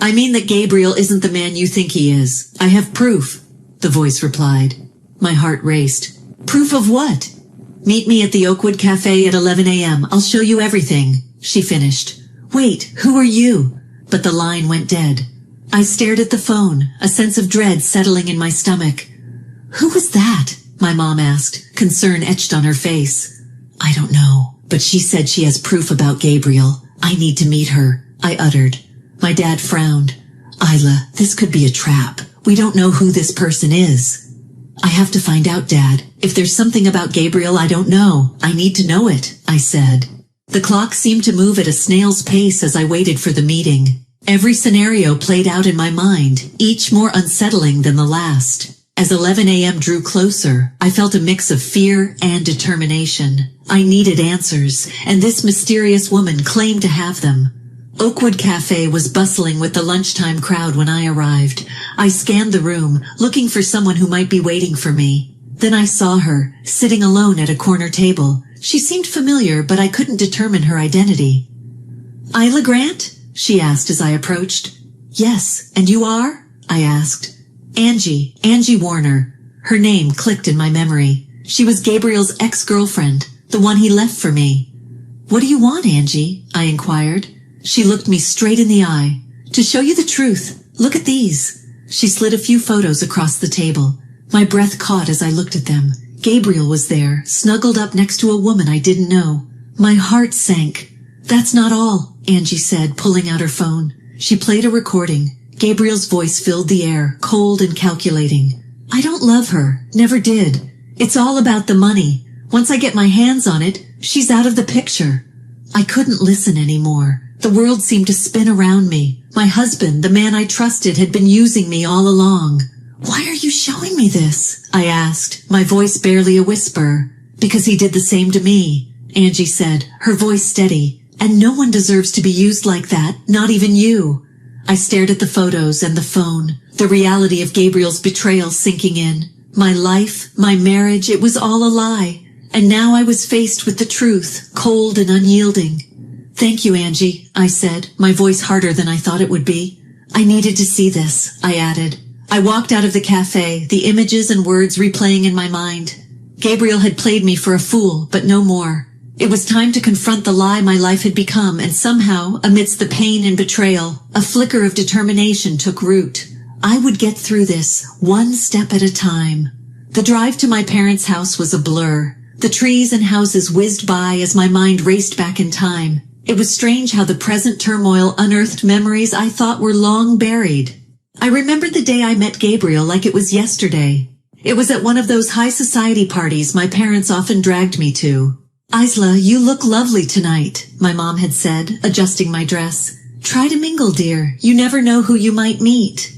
I mean that Gabriel isn't the man you think he is. I have proof, the voice replied. My heart raced. Proof of what? Meet me at the Oakwood Cafe at 11 a.m. I'll show you everything, she finished. Wait, who are you? But the line went dead. I stared at the phone, a sense of dread settling in my stomach. Who was that? My mom asked, concern etched on her face. I don't know, but she said she has proof about Gabriel. I need to meet her, I uttered. My dad frowned. Isla, this could be a trap. We don't know who this person is. I have to find out, Dad. If there's something about Gabriel I don't know, I need to know it, I said. The clock seemed to move at a snail's pace as I waited for the meeting. Every scenario played out in my mind, each more unsettling than the last. As 11 a.m. drew closer, I felt a mix of fear and determination. I needed answers, and this mysterious woman claimed to have them. Oakwood Cafe was bustling with the lunchtime crowd when I arrived. I scanned the room, looking for someone who might be waiting for me. Then I saw her, sitting alone at a corner table. She seemed familiar, but I couldn't determine her identity. Isla Grant? She asked as I approached. Yes, and you are? I asked. Angie Warner. Her name clicked in my memory. She was Gabriel's ex-girlfriend, the one he left for me. What do you want, Angie? I inquired. She looked me straight in the eye. To show you the truth, look at these. She slid a few photos across the table. My breath caught as I looked at them. Gabriel was there, snuggled up next to a woman I didn't know. My heart sank. That's not all, Angie said, pulling out her phone. She played a recording. Gabriel's voice filled the air, cold and calculating. I don't love her. Never did. It's all about the money. Once I get my hands on it, she's out of the picture. I couldn't listen anymore. The world seemed to spin around me. My husband, the man I trusted, had been using me all along. Why are you showing me this? I asked, my voice barely a whisper. Because he did the same to me, Angie said, her voice steady. And no one deserves to be used like that, not even you. I stared at the photos and the phone, the reality of Gabriel's betrayal sinking in. My life, my marriage, it was all a lie. And now I was faced with the truth, cold and unyielding. Thank you, Angie, I said, my voice harder than I thought it would be. I needed to see this, I added. I walked out of the cafe, the images and words replaying in my mind. Gabriel had played me for a fool, but no more. It was time to confront the lie my life had become, and somehow, amidst the pain and betrayal, a flicker of determination took root. I would get through this, one step at a time. The drive to my parents' house was a blur. The trees and houses whizzed by as my mind raced back in time. It was strange how the present turmoil unearthed memories I thought were long buried. I remembered the day I met Gabriel like it was yesterday. It was at one of those high society parties my parents often dragged me to. Isla, you look lovely tonight, my mom had said, adjusting my dress. Try to mingle, dear. You never know who you might meet.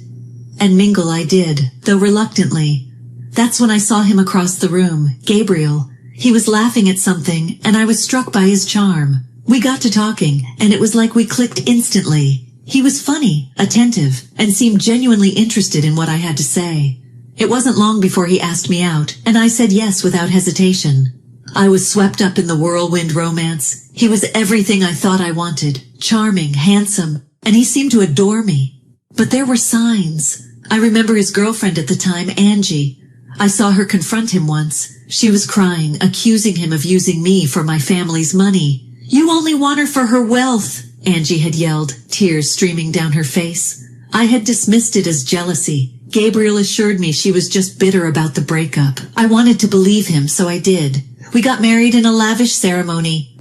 And mingle I did, though reluctantly. That's when I saw him across the room, Gabriel. He was laughing at something, and I was struck by his charm. We got to talking, and it was like we clicked instantly. He was funny, attentive, and seemed genuinely interested in what I had to say. It wasn't long before he asked me out, and I said yes without hesitation. I was swept up in the whirlwind romance. He was everything I thought I wanted, charming, handsome, and he seemed to adore me. But there were signs. I remember his girlfriend at the time, Angie. I saw her confront him once. She was crying, accusing him of using me for my family's money. You only want her for her wealth, Angie had yelled, tears streaming down her face. I had dismissed it as jealousy. Gabriel assured me she was just bitter about the breakup. I wanted to believe him, so I did. We got married in a lavish ceremony.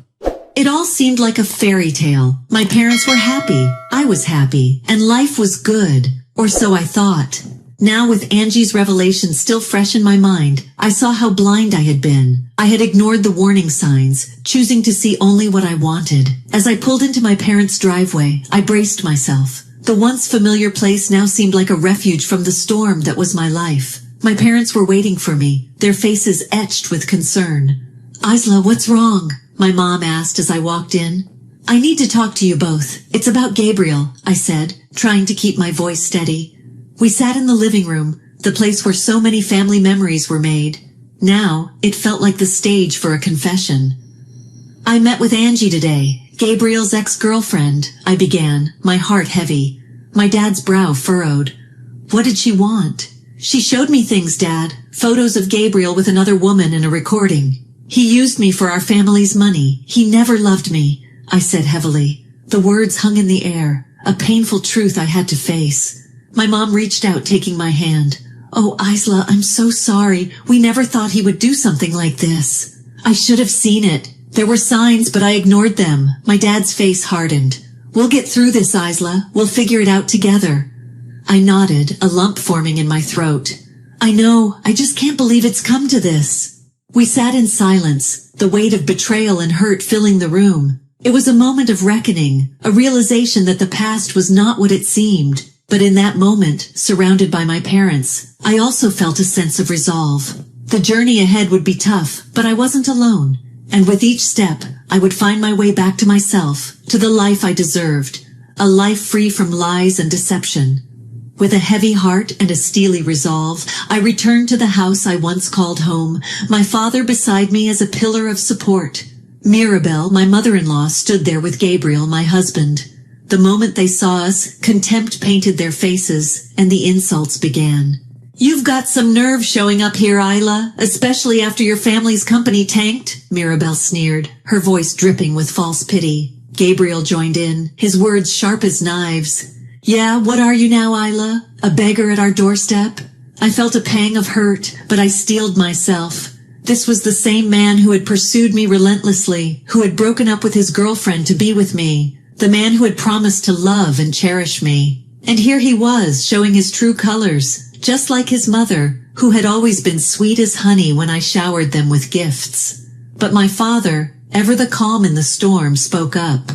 It all seemed like a fairy tale. My parents were happy, I was happy, and life was good, or so I thought. Now with Angie's revelation still fresh in my mind, I saw how blind I had been. I had ignored the warning signs, choosing to see only what I wanted. As I pulled into my parents' driveway, I braced myself. The once familiar place now seemed like a refuge from the storm that was my life. My parents were waiting for me, their faces etched with concern. "Isla, what's wrong?" my mom asked as I walked in. "I need to talk to you both. It's about Gabriel," I said, trying to keep my voice steady. We sat in the living room, the place where so many family memories were made. Now, it felt like the stage for a confession. "I met with Angie today, Gabriel's ex-girlfriend," I began, my heart heavy. My dad's brow furrowed. "What did she want?" "She showed me things, Dad. Photos of Gabriel with another woman and a recording. He used me for our family's money. He never loved me," I said heavily. The words hung in the air, a painful truth I had to face. My mom reached out, taking my hand. "Oh, Isla, I'm so sorry. We never thought he would do something like this. I should have seen it. There were signs, but I ignored them." My dad's face hardened. "We'll get through this, Isla. We'll figure it out together." I nodded, a lump forming in my throat. "I know. I just can't believe it's come to this." We sat in silence, the weight of betrayal and hurt filling the room. It was a moment of reckoning, a realization that the past was not what it seemed. But in that moment, surrounded by my parents, I also felt a sense of resolve. The journey ahead would be tough, but I wasn't alone. And with each step, I would find my way back to myself, to the life I deserved. A life free from lies and deception. With a heavy heart and a steely resolve, I returned to the house I once called home, my father beside me as a pillar of support. Mirabel, my mother-in-law, stood there with Gabriel, my husband. The moment they saw us, contempt painted their faces, and the insults began. "You've got some nerve showing up here, Isla, especially after your family's company tanked," Mirabel sneered, her voice dripping with false pity. Gabriel joined in, his words sharp as knives. "Yeah, what are you now, Isla? A beggar at our doorstep?" I felt a pang of hurt, but I steeled myself. This was the same man who had pursued me relentlessly, who had broken up with his girlfriend to be with me. The man who had promised to love and cherish me. And here he was, showing his true colors, just like his mother, who had always been sweet as honey when I showered them with gifts. But my father, ever the calm in the storm, spoke up.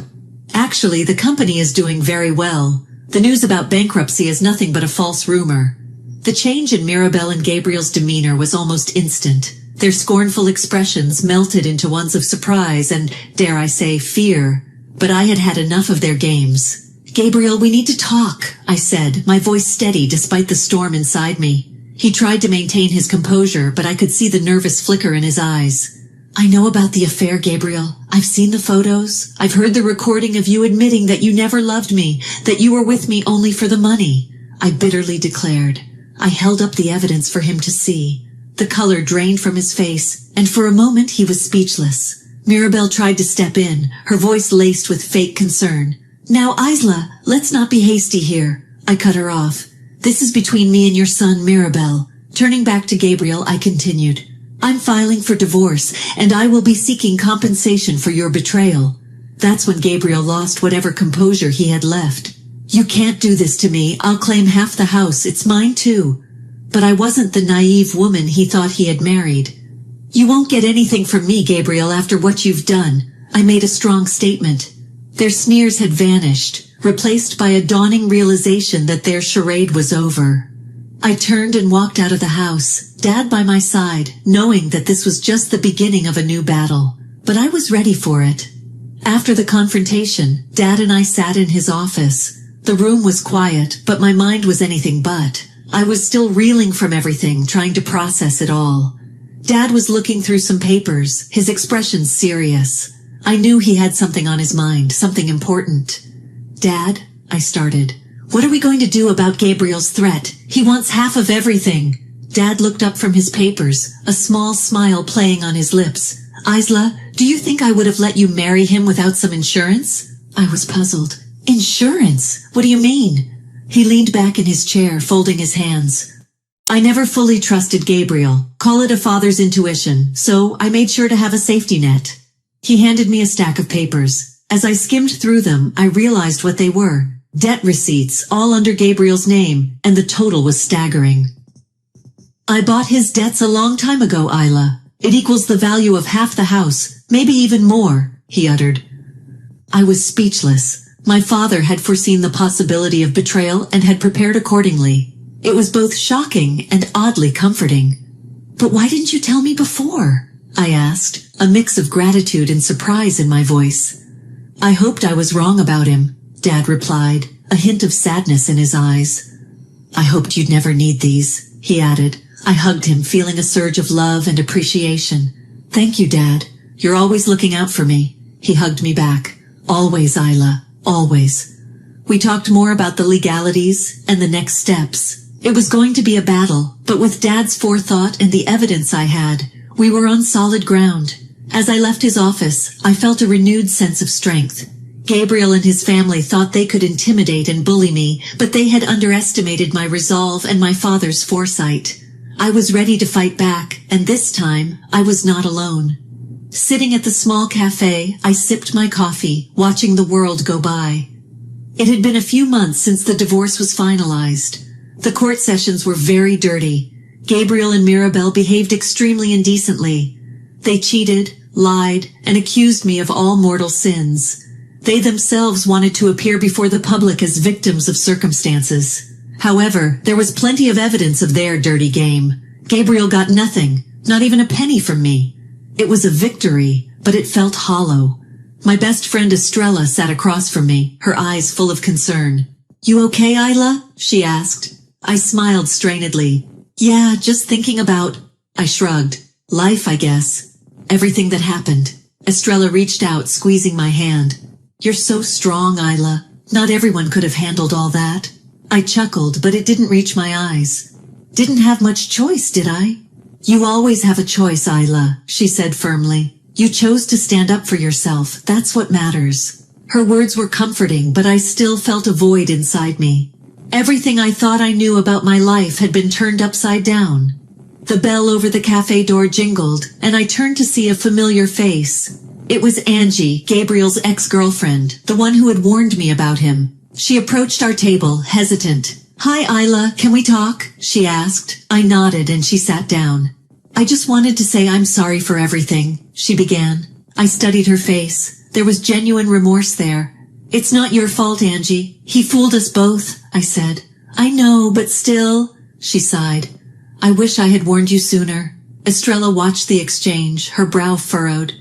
"Actually, the company is doing very well. The news about bankruptcy is nothing but a false rumor." The change in Mirabel and Gabriel's demeanor was almost instant. Their scornful expressions melted into ones of surprise and, dare I say, fear. But I had had enough of their games. "Gabriel, we need to talk," I said, my voice steady despite the storm inside me. He tried to maintain his composure, but I could see the nervous flicker in his eyes. "I know about the affair, Gabriel. I've seen the photos. I've heard the recording of you admitting that you never loved me, that you were with me only for the money," I bitterly declared. I held up the evidence for him to see. The color drained from his face, and for a moment he was speechless. Mirabel tried to step in, her voice laced with fake concern. "Now, Isla, let's not be hasty here," I cut her off. "This is between me and your son, Mirabel." Turning back to Gabriel, I continued. "I'm filing for divorce, and I will be seeking compensation for your betrayal." That's when Gabriel lost whatever composure he had left. "You can't do this to me. I'll claim half the house. It's mine too." But I wasn't the naive woman he thought he had married. "You won't get anything from me, Gabriel, after what you've done," I made a strong statement. Their sneers had vanished, replaced by a dawning realization that their charade was over. I turned and walked out of the house, Dad by my side, knowing that this was just the beginning of a new battle. But I was ready for it. After the confrontation, Dad and I sat in his office. The room was quiet, but my mind was anything but. I was still reeling from everything, trying to process it all. Dad was looking through some papers, his expression serious. I knew he had something on his mind, something important. "Dad," I started, "what are we going to do about Gabriel's threat? He wants half of everything." Dad looked up from his papers, a small smile playing on his lips. "Isla, do you think I would have let you marry him without some insurance?" I was puzzled. "Insurance? What do you mean?" He leaned back in his chair, folding his hands. "I never fully trusted Gabriel. Call it a father's intuition, so I made sure to have a safety net." He handed me a stack of papers. As I skimmed through them, I realized what they were. Debt receipts, all under Gabriel's name, and the total was staggering. I bought his debts a long time ago, Isla. It equals the value of half the house, maybe even more, he uttered. I was speechless. My father had foreseen the possibility of betrayal and had prepared accordingly. It was both shocking and oddly comforting. But why didn't you tell me before? I asked, a mix of gratitude and surprise in my voice. I hoped I was wrong about him, Dad replied, a hint of sadness in his eyes. I hoped you'd never need these, he added. I hugged him, feeling a surge of love and appreciation. Thank you, Dad. You're always looking out for me. He hugged me back. Always, Isla. Always. We talked more about the legalities and the next steps. It was going to be a battle, but with Dad's forethought and the evidence I had, we were on solid ground. As I left his office, I felt a renewed sense of strength. Gabriel and his family thought they could intimidate and bully me, but they had underestimated my resolve and my father's foresight. I was ready to fight back, and this time, I was not alone. Sitting at the small cafe, I sipped my coffee, watching the world go by. It had been a few months since the divorce was finalized. The court sessions were very dirty. Gabriel and Mirabel behaved extremely indecently. They cheated, lied, and accused me of all mortal sins. They themselves wanted to appear before the public as victims of circumstances. However, there was plenty of evidence of their dirty game. Gabriel got nothing, not even a penny from me. It was a victory, but it felt hollow. My best friend Estrella sat across from me, her eyes full of concern. You okay, Isla? She asked. I smiled strainedly. Yeah, just thinking about... I shrugged. Life, I guess. Everything that happened. Estrella reached out, squeezing my hand. You're so strong, Isla. Not everyone could have handled all that. I chuckled, but it didn't reach my eyes. Didn't have much choice, did I? You always have a choice, Isla, she said firmly. You chose to stand up for yourself. That's what matters. Her words were comforting, but I still felt a void inside me. Everything I thought I knew about my life had been turned upside down. The bell over the cafe door jingled, and I turned to see a familiar face. It was Angie, Gabriel's ex-girlfriend, the one who had warned me about him. She approached our table, hesitant. Hi, Isla, can we talk? She asked. I nodded and she sat down. I just wanted to say I'm sorry for everything, she began. I studied her face. There was genuine remorse there. It's not your fault, Angie. He fooled us both, I said. I know, but still, she sighed. I wish I had warned you sooner. Estrella watched the exchange, her brow furrowed.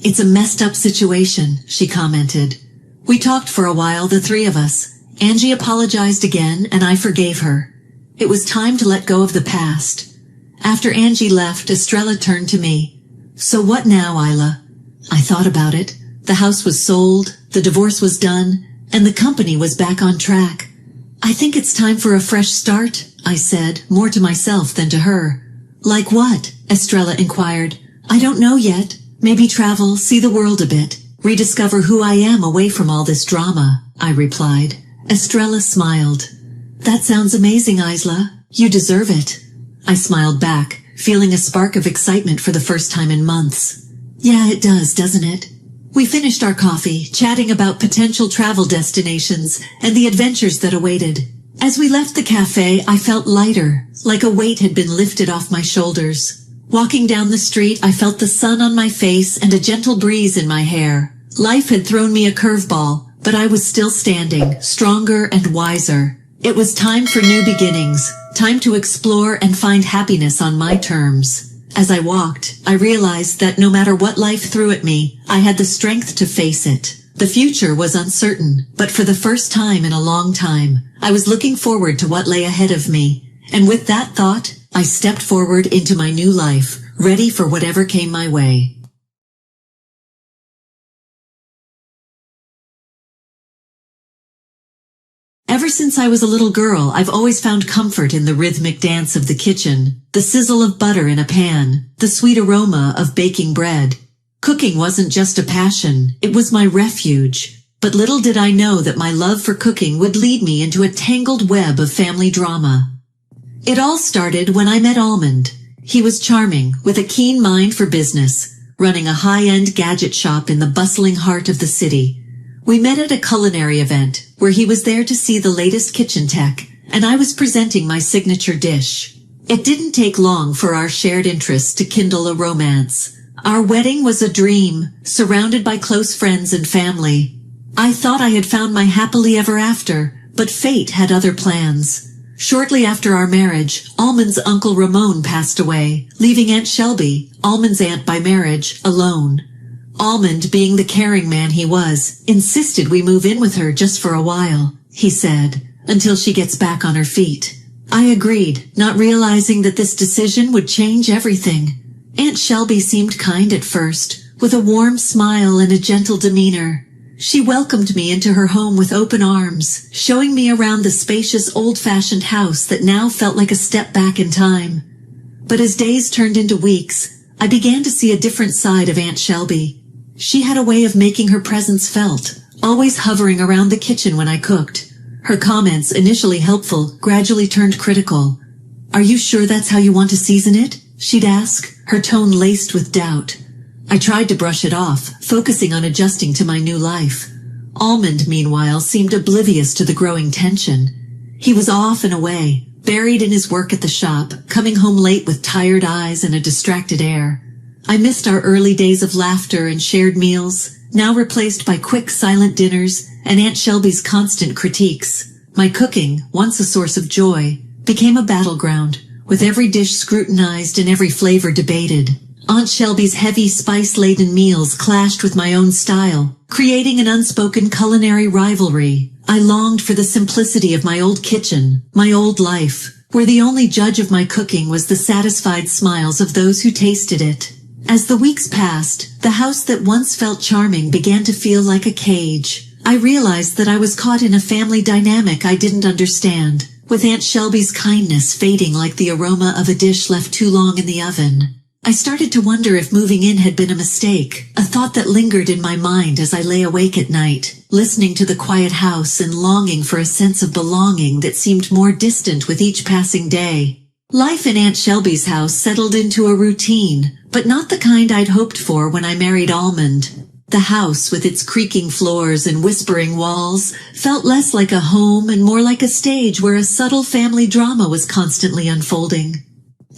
It's a messed up situation, she commented. We talked for a while, the three of us. Angie apologized again, and I forgave her. It was time to let go of the past. After Angie left, Estrella turned to me. So what now, Isla? I thought about it. The house was sold, the divorce was done, and the company was back on track. I think it's time for a fresh start, I said, more to myself than to her. Like what? Estrella inquired. I don't know yet. Maybe travel, see the world a bit, rediscover who I am away from all this drama, I replied. Estrella smiled. That sounds amazing, Isla. You deserve it. I smiled back, feeling a spark of excitement for the first time in months. Yeah, it does, doesn't it? We finished our coffee, chatting about potential travel destinations and the adventures that awaited. As we left the cafe, I felt lighter, like a weight had been lifted off my shoulders. Walking down the street, I felt the sun on my face and a gentle breeze in my hair. Life had thrown me a curveball, but I was still standing, stronger and wiser. It was time for new beginnings, time to explore and find happiness on my terms. As I walked, I realized that no matter what life threw at me, I had the strength to face it. The future was uncertain, but for the first time in a long time, I was looking forward to what lay ahead of me. And with that thought, I stepped forward into my new life, ready for whatever came my way. Ever since I was a little girl, I've always found comfort in the rhythmic dance of the kitchen, the sizzle of butter in a pan, the sweet aroma of baking bread. Cooking wasn't just a passion, it was my refuge. But little did I know that my love for cooking would lead me into a tangled web of family drama. It all started when I met Almond. He was charming, with a keen mind for business. running a high-end gadget shop in the bustling heart of the city. We met at a culinary event, where he was there to see the latest kitchen tech, and I was presenting my signature dish. It didn't take long for our shared interests to kindle a romance. Our wedding was a dream, surrounded by close friends and family. I thought I had found my happily ever after, but fate had other plans. Shortly after our marriage, Almond's uncle Ramon passed away, leaving Aunt Shelby, Almond's aunt by marriage, alone. Almond, being the caring man he was, insisted we move in with her just for a while, he said, until she gets back on her feet. I agreed, not realizing that this decision would change everything. Aunt Shelby seemed kind at first, with a warm smile and a gentle demeanor. She welcomed me into her home with open arms, showing me around the spacious old-fashioned house that now felt like a step back in time. But as days turned into weeks, I began to see a different side of Aunt Shelby. She had a way of making her presence felt, always hovering around the kitchen when I cooked. Her comments, initially helpful, gradually turned critical. "Are you sure that's how you want to season it?" she'd ask, her tone laced with doubt. I tried to brush it off, focusing on adjusting to my new life. Almond, meanwhile, seemed oblivious to the growing tension. He was off and away, buried in his work at the shop, coming home late with tired eyes and a distracted air. I missed our early days of laughter and shared meals, now replaced by quick, silent dinners and Aunt Shelby's constant critiques. My cooking, once a source of joy, became a battleground, with every dish scrutinized and every flavor debated. Aunt Shelby's heavy, spice-laden meals clashed with my own style, creating an unspoken culinary rivalry. I longed for the simplicity of my old kitchen, my old life, where the only judge of my cooking was the satisfied smiles of those who tasted it. As the weeks passed, the house that once felt charming began to feel like a cage. I realized that I was caught in a family dynamic I didn't understand, with Aunt Shelby's kindness fading like the aroma of a dish left too long in the oven. I started to wonder if moving in had been a mistake, a thought that lingered in my mind as I lay awake at night, listening to the quiet house and longing for a sense of belonging that seemed more distant with each passing day. Life in Aunt Shelby's house settled into a routine, but not the kind I'd hoped for when I married Almond. The house, with its creaking floors and whispering walls, felt less like a home and more like a stage where a subtle family drama was constantly unfolding.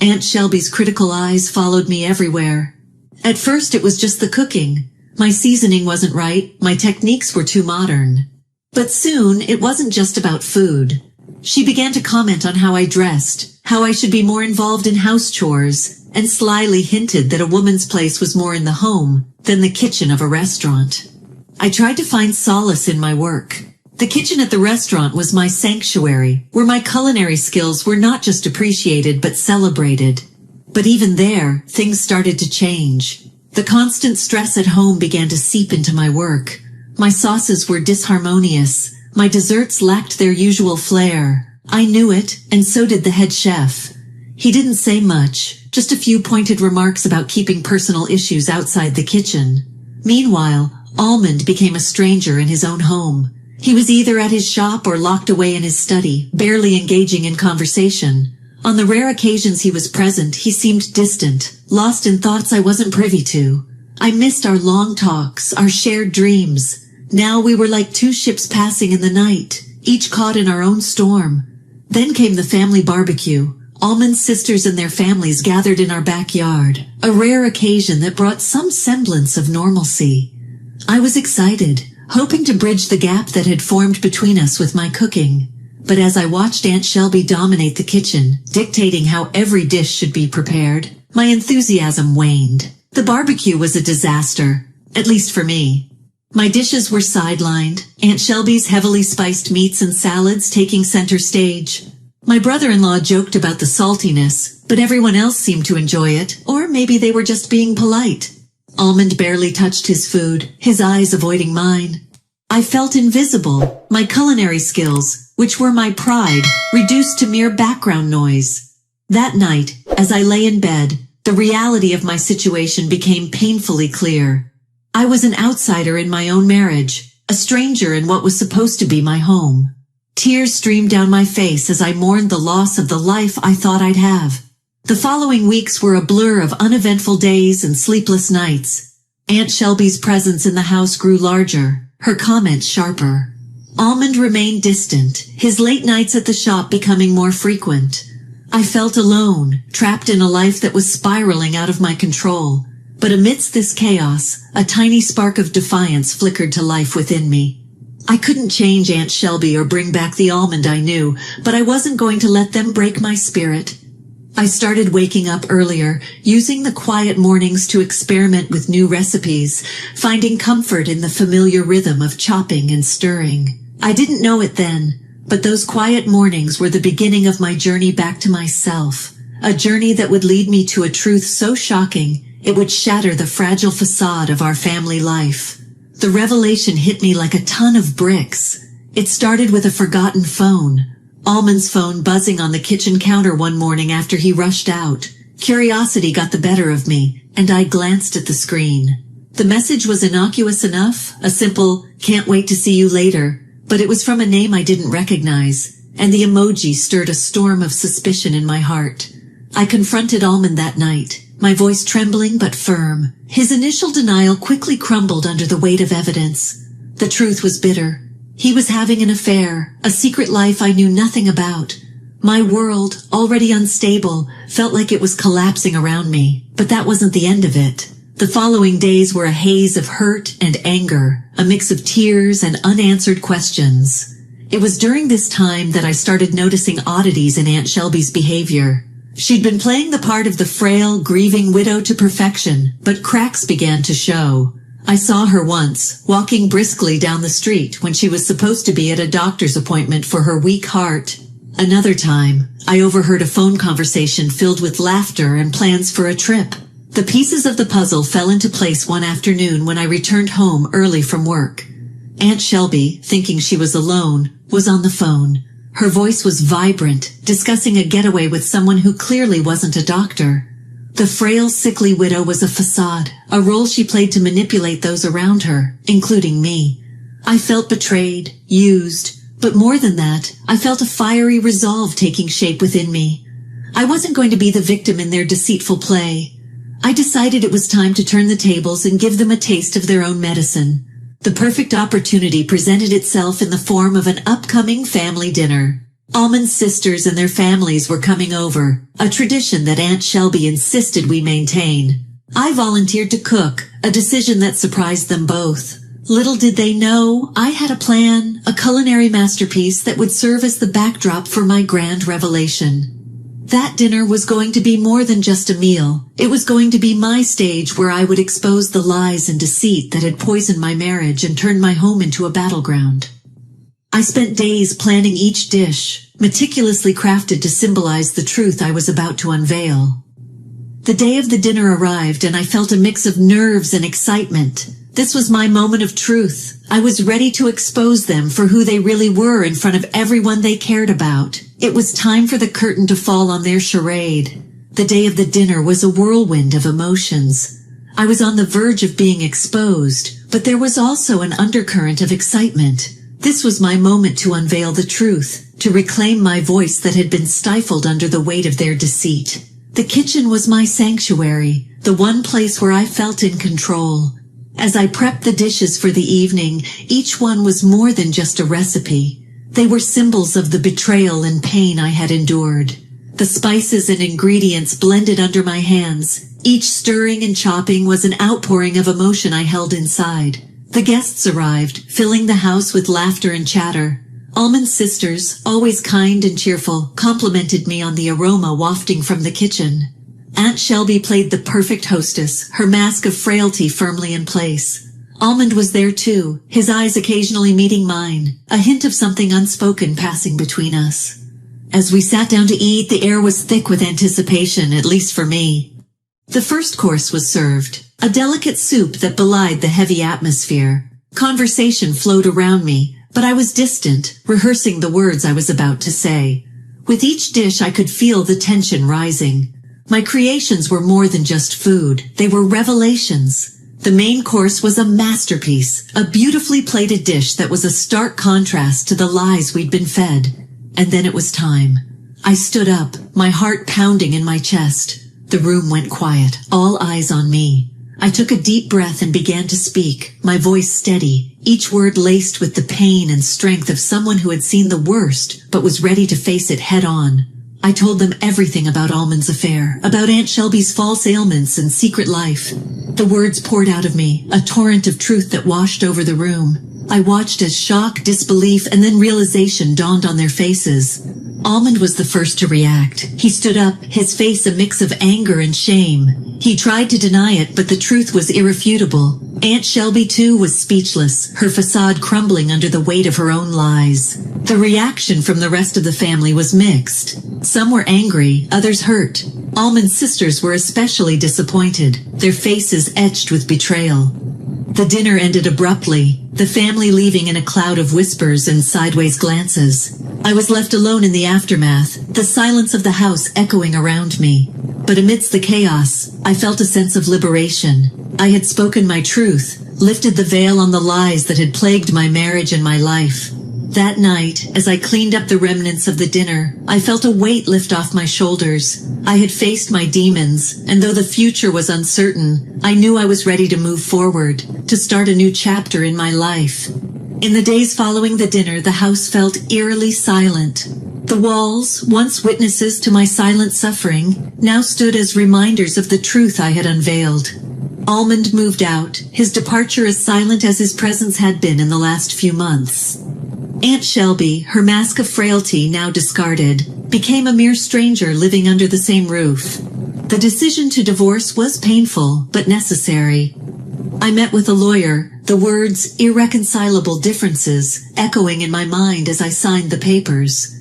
Aunt Shelby's critical eyes followed me everywhere. At first it was just the cooking. My seasoning wasn't right, my techniques were too modern. But soon it wasn't just about food. She began to comment on how I dressed, how I should be more involved in house chores, and slyly hinted that a woman's place was more in the home than the kitchen of a restaurant. I tried to find solace in my work. The kitchen at the restaurant was my sanctuary, where my culinary skills were not just appreciated but celebrated. But even there, things started to change. The constant stress at home began to seep into my work. My sauces were disharmonious. My desserts lacked their usual flair. I knew it, and so did the head chef. He didn't say much, just a few pointed remarks about keeping personal issues outside the kitchen. Meanwhile, Almond became a stranger in his own home. He was either at his shop or locked away in his study, barely engaging in conversation. On the rare occasions he was present, he seemed distant, lost in thoughts I wasn't privy to. I missed our long talks, our shared dreams. Now we were like two ships passing in the night, each caught in our own storm. Then came the family barbecue. Almond's sisters and their families gathered in our backyard, a rare occasion that brought some semblance of normalcy. I was excited, hoping to bridge the gap that had formed between us with my cooking. But as I watched Aunt Shelby dominate the kitchen, dictating how every dish should be prepared, my enthusiasm waned. The barbecue was a disaster, at least for me. My dishes were sidelined, Aunt Shelby's heavily spiced meats and salads taking center stage. My brother-in-law joked about the saltiness, but everyone else seemed to enjoy it, or maybe they were just being polite. Almond barely touched his food, his eyes avoiding mine. I felt invisible, my culinary skills, which were my pride, reduced to mere background noise. That night, as I lay in bed, the reality of my situation became painfully clear. I was an outsider in my own marriage, a stranger in what was supposed to be my home. Tears streamed down my face as I mourned the loss of the life I thought I'd have. The following weeks were a blur of uneventful days and sleepless nights. Aunt Shelby's presence in the house grew larger, her comments sharper. Almond remained distant, his late nights at the shop becoming more frequent. I felt alone, trapped in a life that was spiraling out of my control. But amidst this chaos, a tiny spark of defiance flickered to life within me. I couldn't change Aunt Shelby or bring back the almond I knew, but I wasn't going to let them break my spirit. I started waking up earlier, using the quiet mornings to experiment with new recipes, finding comfort in the familiar rhythm of chopping and stirring. I didn't know it then, but those quiet mornings were the beginning of my journey back to myself, a journey that would lead me to a truth so shocking it would shatter the fragile facade of our family life. The revelation hit me like a ton of bricks. It started with a forgotten phone. Almond's phone buzzing on the kitchen counter one morning after he rushed out. Curiosity got the better of me, and I glanced at the screen. The message was innocuous enough, a simple, "Can't wait to see you later," but it was from a name I didn't recognize, and the emoji stirred a storm of suspicion in my heart. I confronted Almond that night, my voice trembling but firm. His initial denial quickly crumbled under the weight of evidence. The truth was bitter. He was having an affair, a secret life I knew nothing about. My world, already unstable, felt like it was collapsing around me, but that wasn't the end of it. The following days were a haze of hurt and anger, a mix of tears and unanswered questions. It was during this time that I started noticing oddities in Aunt Shelby's behavior. She'd been playing the part of the frail, grieving widow to perfection, but cracks began to show. I saw her once, walking briskly down the street when she was supposed to be at a doctor's appointment for her weak heart. Another time, I overheard a phone conversation filled with laughter and plans for a trip. The pieces of the puzzle fell into place one afternoon when I returned home early from work. Aunt Shelby, thinking she was alone, was on the phone. Her voice was vibrant, discussing a getaway with someone who clearly wasn't a doctor. The frail, sickly widow was a facade, a role she played to manipulate those around her, including me. I felt betrayed, used, but more than that, I felt a fiery resolve taking shape within me. I wasn't going to be the victim in their deceitful play. I decided it was time to turn the tables and give them a taste of their own medicine. The perfect opportunity presented itself in the form of an upcoming family dinner. Almond's sisters and their families were coming over, a tradition that Aunt Shelby insisted we maintain. I volunteered to cook, a decision that surprised them both. Little did they know, I had a plan, a culinary masterpiece that would serve as the backdrop for my grand revelation. That dinner was going to be more than just a meal. It was going to be my stage where I would expose the lies and deceit that had poisoned my marriage and turned my home into a battleground. I spent days planning each dish, meticulously crafted to symbolize the truth I was about to unveil. The day of the dinner arrived and I felt a mix of nerves and excitement. This was my moment of truth. I was ready to expose them for who they really were in front of everyone they cared about. It was time for the curtain to fall on their charade. The day of the dinner was a whirlwind of emotions. I was on the verge of being exposed, but there was also an undercurrent of excitement. This was my moment to unveil the truth, to reclaim my voice that had been stifled under the weight of their deceit. The kitchen was my sanctuary, the one place where I felt in control. As I prepped the dishes for the evening, each one was more than just a recipe. They were symbols of the betrayal and pain I had endured. The spices and ingredients blended under my hands. Each stirring and chopping was an outpouring of emotion I held inside. The guests arrived, filling the house with laughter and chatter. Almond's sisters, always kind and cheerful, complimented me on the aroma wafting from the kitchen. Aunt Shelby played the perfect hostess, her mask of frailty firmly in place. Almond was there too, his eyes occasionally meeting mine, a hint of something unspoken passing between us. As we sat down to eat, the air was thick with anticipation, at least for me. The first course was served, a delicate soup that belied the heavy atmosphere. Conversation flowed around me, but I was distant, rehearsing the words I was about to say. With each dish I could feel the tension rising. My creations were more than just food, they were revelations. The main course was a masterpiece, a beautifully plated dish that was a stark contrast to the lies we'd been fed. And then it was time. I stood up, my heart pounding in my chest. The room went quiet, all eyes on me. I took a deep breath and began to speak, my voice steady, each word laced with the pain and strength of someone who had seen the worst, but was ready to face it head on. I told them everything about Almond's affair, about Aunt Shelby's false ailments and secret life. The words poured out of me, a torrent of truth that washed over the room. I watched as shock, disbelief, and then realization dawned on their faces. Almond was the first to react. He stood up, his face a mix of anger and shame. He tried to deny it, but the truth was irrefutable. Aunt Shelby, too, was speechless, her facade crumbling under the weight of her own lies. The reaction from the rest of the family was mixed. Some were angry, others hurt. Almond's sisters were especially disappointed, their faces etched with betrayal. The dinner ended abruptly, the family leaving in a cloud of whispers and sideways glances. I was left alone in the aftermath, the silence of the house echoing around me. But amidst the chaos, I felt a sense of liberation. I had spoken my truth, lifted the veil on the lies that had plagued my marriage and my life. That night, as I cleaned up the remnants of the dinner, I felt a weight lift off my shoulders. I had faced my demons, and though the future was uncertain, I knew I was ready to move forward, to start a new chapter in my life. In the days following the dinner, the house felt eerily silent. The walls, once witnesses to my silent suffering, now stood as reminders of the truth I had unveiled. Almond moved out, his departure as silent as his presence had been in the last few months. Aunt Shelby, her mask of frailty now discarded, became a mere stranger living under the same roof. The decision to divorce was painful, but necessary. I met with a lawyer, the words irreconcilable differences echoing in my mind as I signed the papers.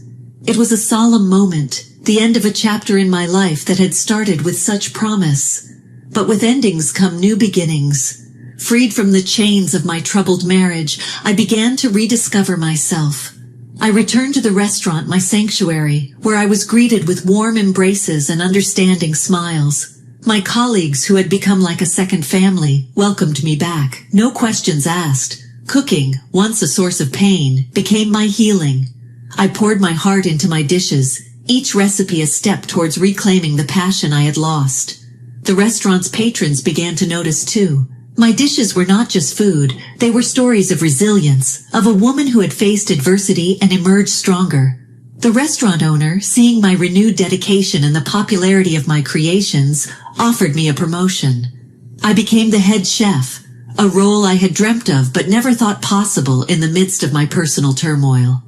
It was a solemn moment, the end of a chapter in my life that had started with such promise. But with endings come new beginnings. Freed from the chains of my troubled marriage, I began to rediscover myself. I returned to the restaurant, my sanctuary, where I was greeted with warm embraces and understanding smiles. My colleagues, who had become like a second family, welcomed me back, no questions asked. Cooking, once a source of pain, became my healing. I poured my heart into my dishes, each recipe a step towards reclaiming the passion I had lost. The restaurant's patrons began to notice too. My dishes were not just food, they were stories of resilience, of a woman who had faced adversity and emerged stronger. The restaurant owner, seeing my renewed dedication and the popularity of my creations, offered me a promotion. I became the head chef, a role I had dreamt of but never thought possible in the midst of my personal turmoil.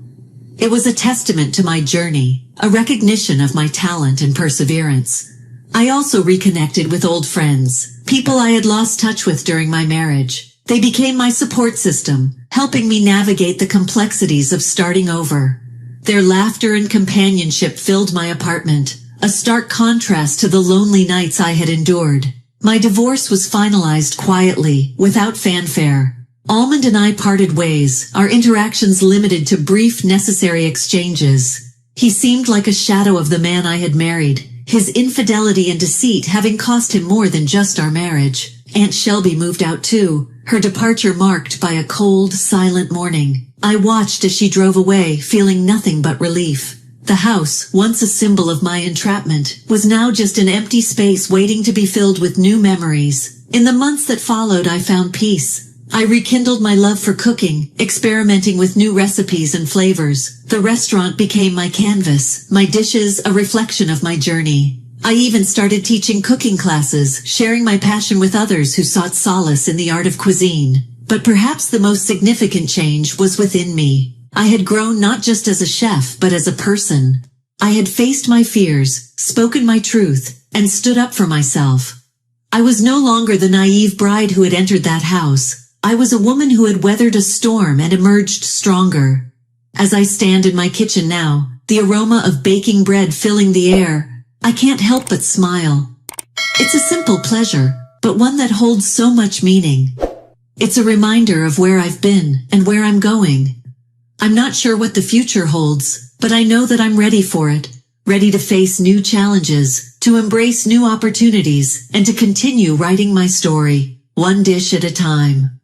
It was a testament to my journey, a recognition of my talent and perseverance. I also reconnected with old friends, people I had lost touch with during my marriage. They became my support system, helping me navigate the complexities of starting over. Their laughter and companionship filled my apartment, a stark contrast to the lonely nights I had endured. My divorce was finalized quietly, without fanfare. Almond and I parted ways, our interactions limited to brief, necessary exchanges. He seemed like a shadow of the man I had married, his infidelity and deceit having cost him more than just our marriage. Aunt Shelby moved out too, her departure marked by a cold, silent morning. I watched as she drove away, feeling nothing but relief. The house, once a symbol of my entrapment, was now just an empty space waiting to be filled with new memories. In the months that followed, I found peace. I rekindled my love for cooking, experimenting with new recipes and flavors. The restaurant became my canvas, my dishes a reflection of my journey. I even started teaching cooking classes, sharing my passion with others who sought solace in the art of cuisine. But perhaps the most significant change was within me. I had grown not just as a chef, but as a person. I had faced my fears, spoken my truth, and stood up for myself. I was no longer the naive bride who had entered that house. I was a woman who had weathered a storm and emerged stronger. As I stand in my kitchen now, the aroma of baking bread filling the air, I can't help but smile. It's a simple pleasure, but one that holds so much meaning. It's a reminder of where I've been and where I'm going. I'm not sure what the future holds, but I know that I'm ready for it, ready to face new challenges, to embrace new opportunities, and to continue writing my story, one dish at a time.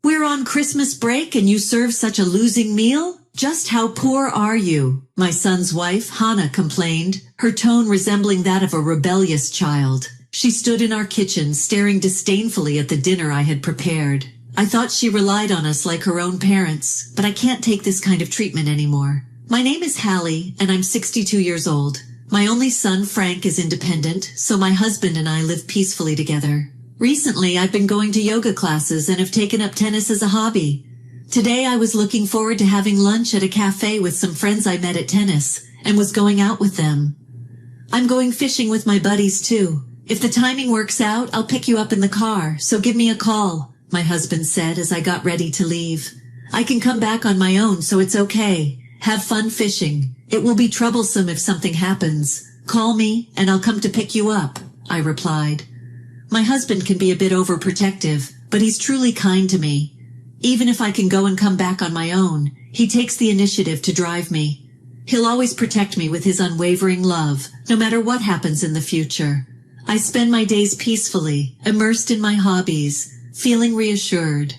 We're We're on Christmas break and you serve such a losing meal? Just how poor are you? My son's wife, Hannah, complained, her tone resembling that of a rebellious child. She stood in our kitchen, staring disdainfully at the dinner I had prepared. I thought she relied on us like her own parents, but I can't take this kind of treatment anymore. My name is Hallie, and I'm 62 years old. My only son, Frank, is independent, so my husband and I live peacefully together. Recently, I've been going to yoga classes and have taken up tennis as a hobby. Today, I was looking forward to having lunch at a cafe with some friends I met at tennis, and was going out with them. I'm going fishing with my buddies, too. If the timing works out, I'll pick you up in the car, so give me a call, my husband said as I got ready to leave. I can come back on my own, so it's okay. Have fun fishing. It will be troublesome if something happens. Call me, and I'll come to pick you up, I replied. My husband can be a bit overprotective, but he's truly kind to me. Even if I can go and come back on my own, he takes the initiative to drive me. He'll always protect me with his unwavering love, no matter what happens in the future. I spend my days peacefully, immersed in my hobbies, feeling reassured.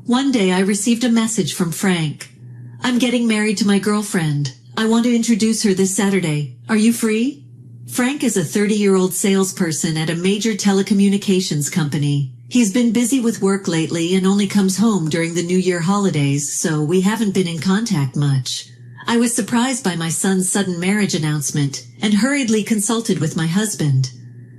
One day I received a message from Frank. I'm getting married to my girlfriend. I want to introduce her this Saturday. Are you free? Frank is a 30-year-old salesperson at a major telecommunications company. He's been busy with work lately and only comes home during the New Year holidays, so we haven't been in contact much. I was surprised by my son's sudden marriage announcement and hurriedly consulted with my husband.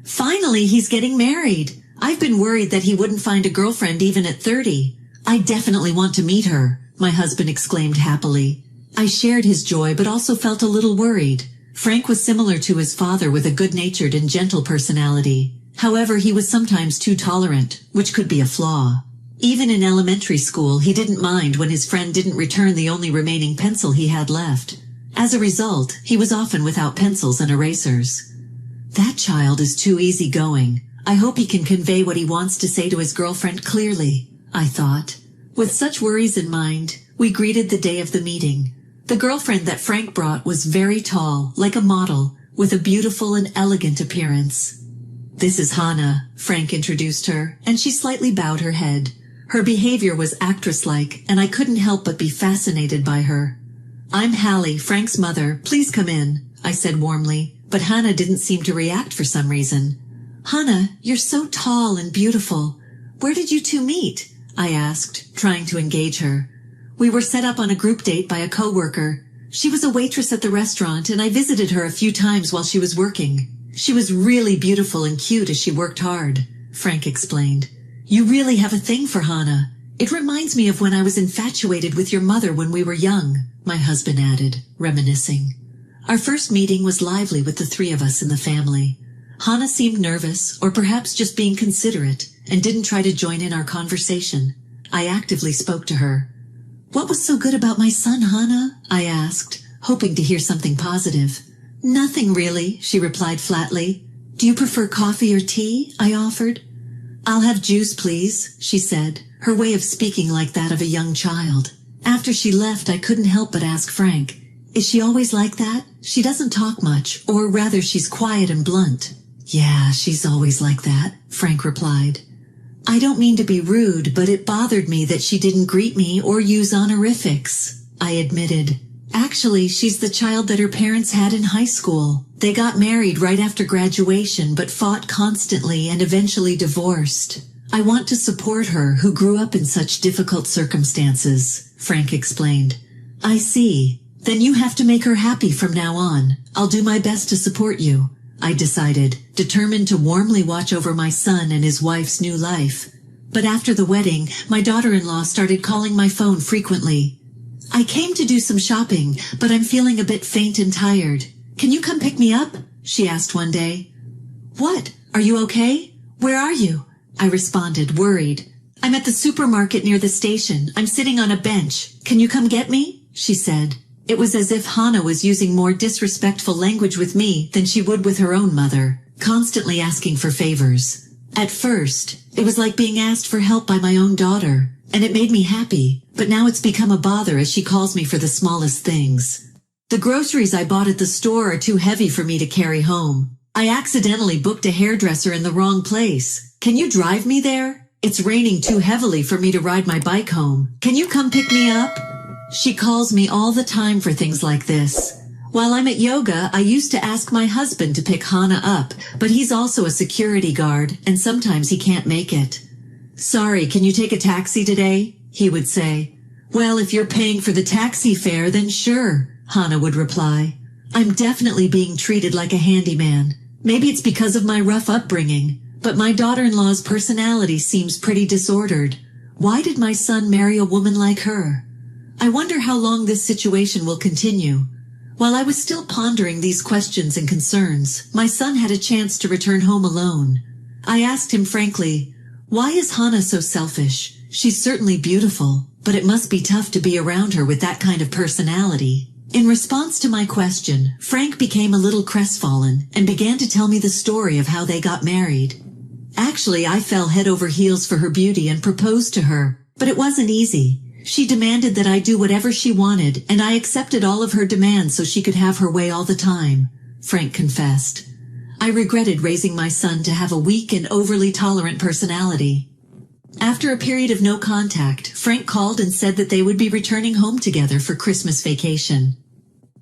Finally, he's getting married. I've been worried that he wouldn't find a girlfriend even at 30. I definitely want to meet her, my husband exclaimed happily. I shared his joy but also felt a little worried. Frank was similar to his father with a good-natured and gentle personality. However, he was sometimes too tolerant, which could be a flaw. Even in elementary school, he didn't mind when his friend didn't return the only remaining pencil he had left. As a result, he was often without pencils and erasers. That child is too easygoing. I hope he can convey what he wants to say to his girlfriend clearly, I thought. With such worries in mind, we greeted the day of the meeting. The girlfriend that Frank brought was very tall, like a model, with a beautiful and elegant appearance. This is Hannah, Frank introduced her, and she slightly bowed her head. Her behavior was actress-like, and I couldn't help but be fascinated by her. I'm Hallie, Frank's mother. Please come in, I said warmly, but Hannah didn't seem to react for some reason. Hannah, you're so tall and beautiful. Where did you two meet? I asked, trying to engage her. We were set up on a group date by a coworker. She was a waitress at the restaurant, and I visited her a few times while she was working. She was really beautiful and cute as she worked hard, Frank explained. You really have a thing for Hannah. It reminds me of when I was infatuated with your mother when we were young, my husband added, reminiscing. Our first meeting was lively with the three of us in the family. Hannah seemed nervous, or perhaps just being considerate, and didn't try to join in our conversation. I actively spoke to her. What was so good about my son, Hannah? I asked, hoping to hear something positive. Nothing really, she replied flatly. Do you prefer coffee or tea? I offered. I'll have juice, please, she said, her way of speaking like that of a young child. After she left, I couldn't help but ask Frank, is she always like that? She doesn't talk much, or rather she's quiet and blunt. Yeah, she's always like that, Frank replied. I don't mean to be rude, but it bothered me that she didn't greet me or use honorifics, I admitted. Actually, she's the child that her parents had in high school. They got married right after graduation, but fought constantly and eventually divorced. I want to support her, who grew up in such difficult circumstances, Frank explained. I see. Then you have to make her happy from now on. I'll do my best to support you, I decided, determined to warmly watch over my son and his wife's new life. But after the wedding, my daughter-in-law started calling my phone frequently. I came to do some shopping, but I'm feeling a bit faint and tired. Can you come pick me up? She asked one day. What? Are you okay? Where are you? I responded, worried. I'm at the supermarket near the station. I'm sitting on a bench. Can you come get me? She said. It was as if Hannah was using more disrespectful language with me than she would with her own mother, constantly asking for favors. At first, it was like being asked for help by my own daughter, and it made me happy, but now it's become a bother as she calls me for the smallest things. The groceries I bought at the store are too heavy for me to carry home. I accidentally booked a hairdresser in the wrong place. Can you drive me there? It's raining too heavily for me to ride my bike home. Can you come pick me up? She calls me all the time for things like this. While I'm at yoga, I used to ask my husband to pick Hana up, but he's also a security guard, and sometimes he can't make it. Sorry, can you take a taxi today? He would say. Well, if you're paying for the taxi fare, then sure, Hana would reply. I'm definitely being treated like a handyman. Maybe it's because of my rough upbringing, but my daughter-in-law's personality seems pretty disordered. Why did my son marry a woman like her? I wonder how long this situation will continue. While I was still pondering these questions and concerns, my son had a chance to return home alone. I asked him frankly, why is Hana so selfish? She's certainly beautiful, but it must be tough to be around her with that kind of personality. In response to my question, Frank became a little crestfallen and began to tell me the story of how they got married. Actually, I fell head over heels for her beauty and proposed to her, but it wasn't easy. She demanded that I do whatever she wanted, and I accepted all of her demands so she could have her way all the time, Frank confessed. I regretted raising my son to have a weak and overly tolerant personality. After a period of no contact, Frank called and said that they would be returning home together for Christmas vacation.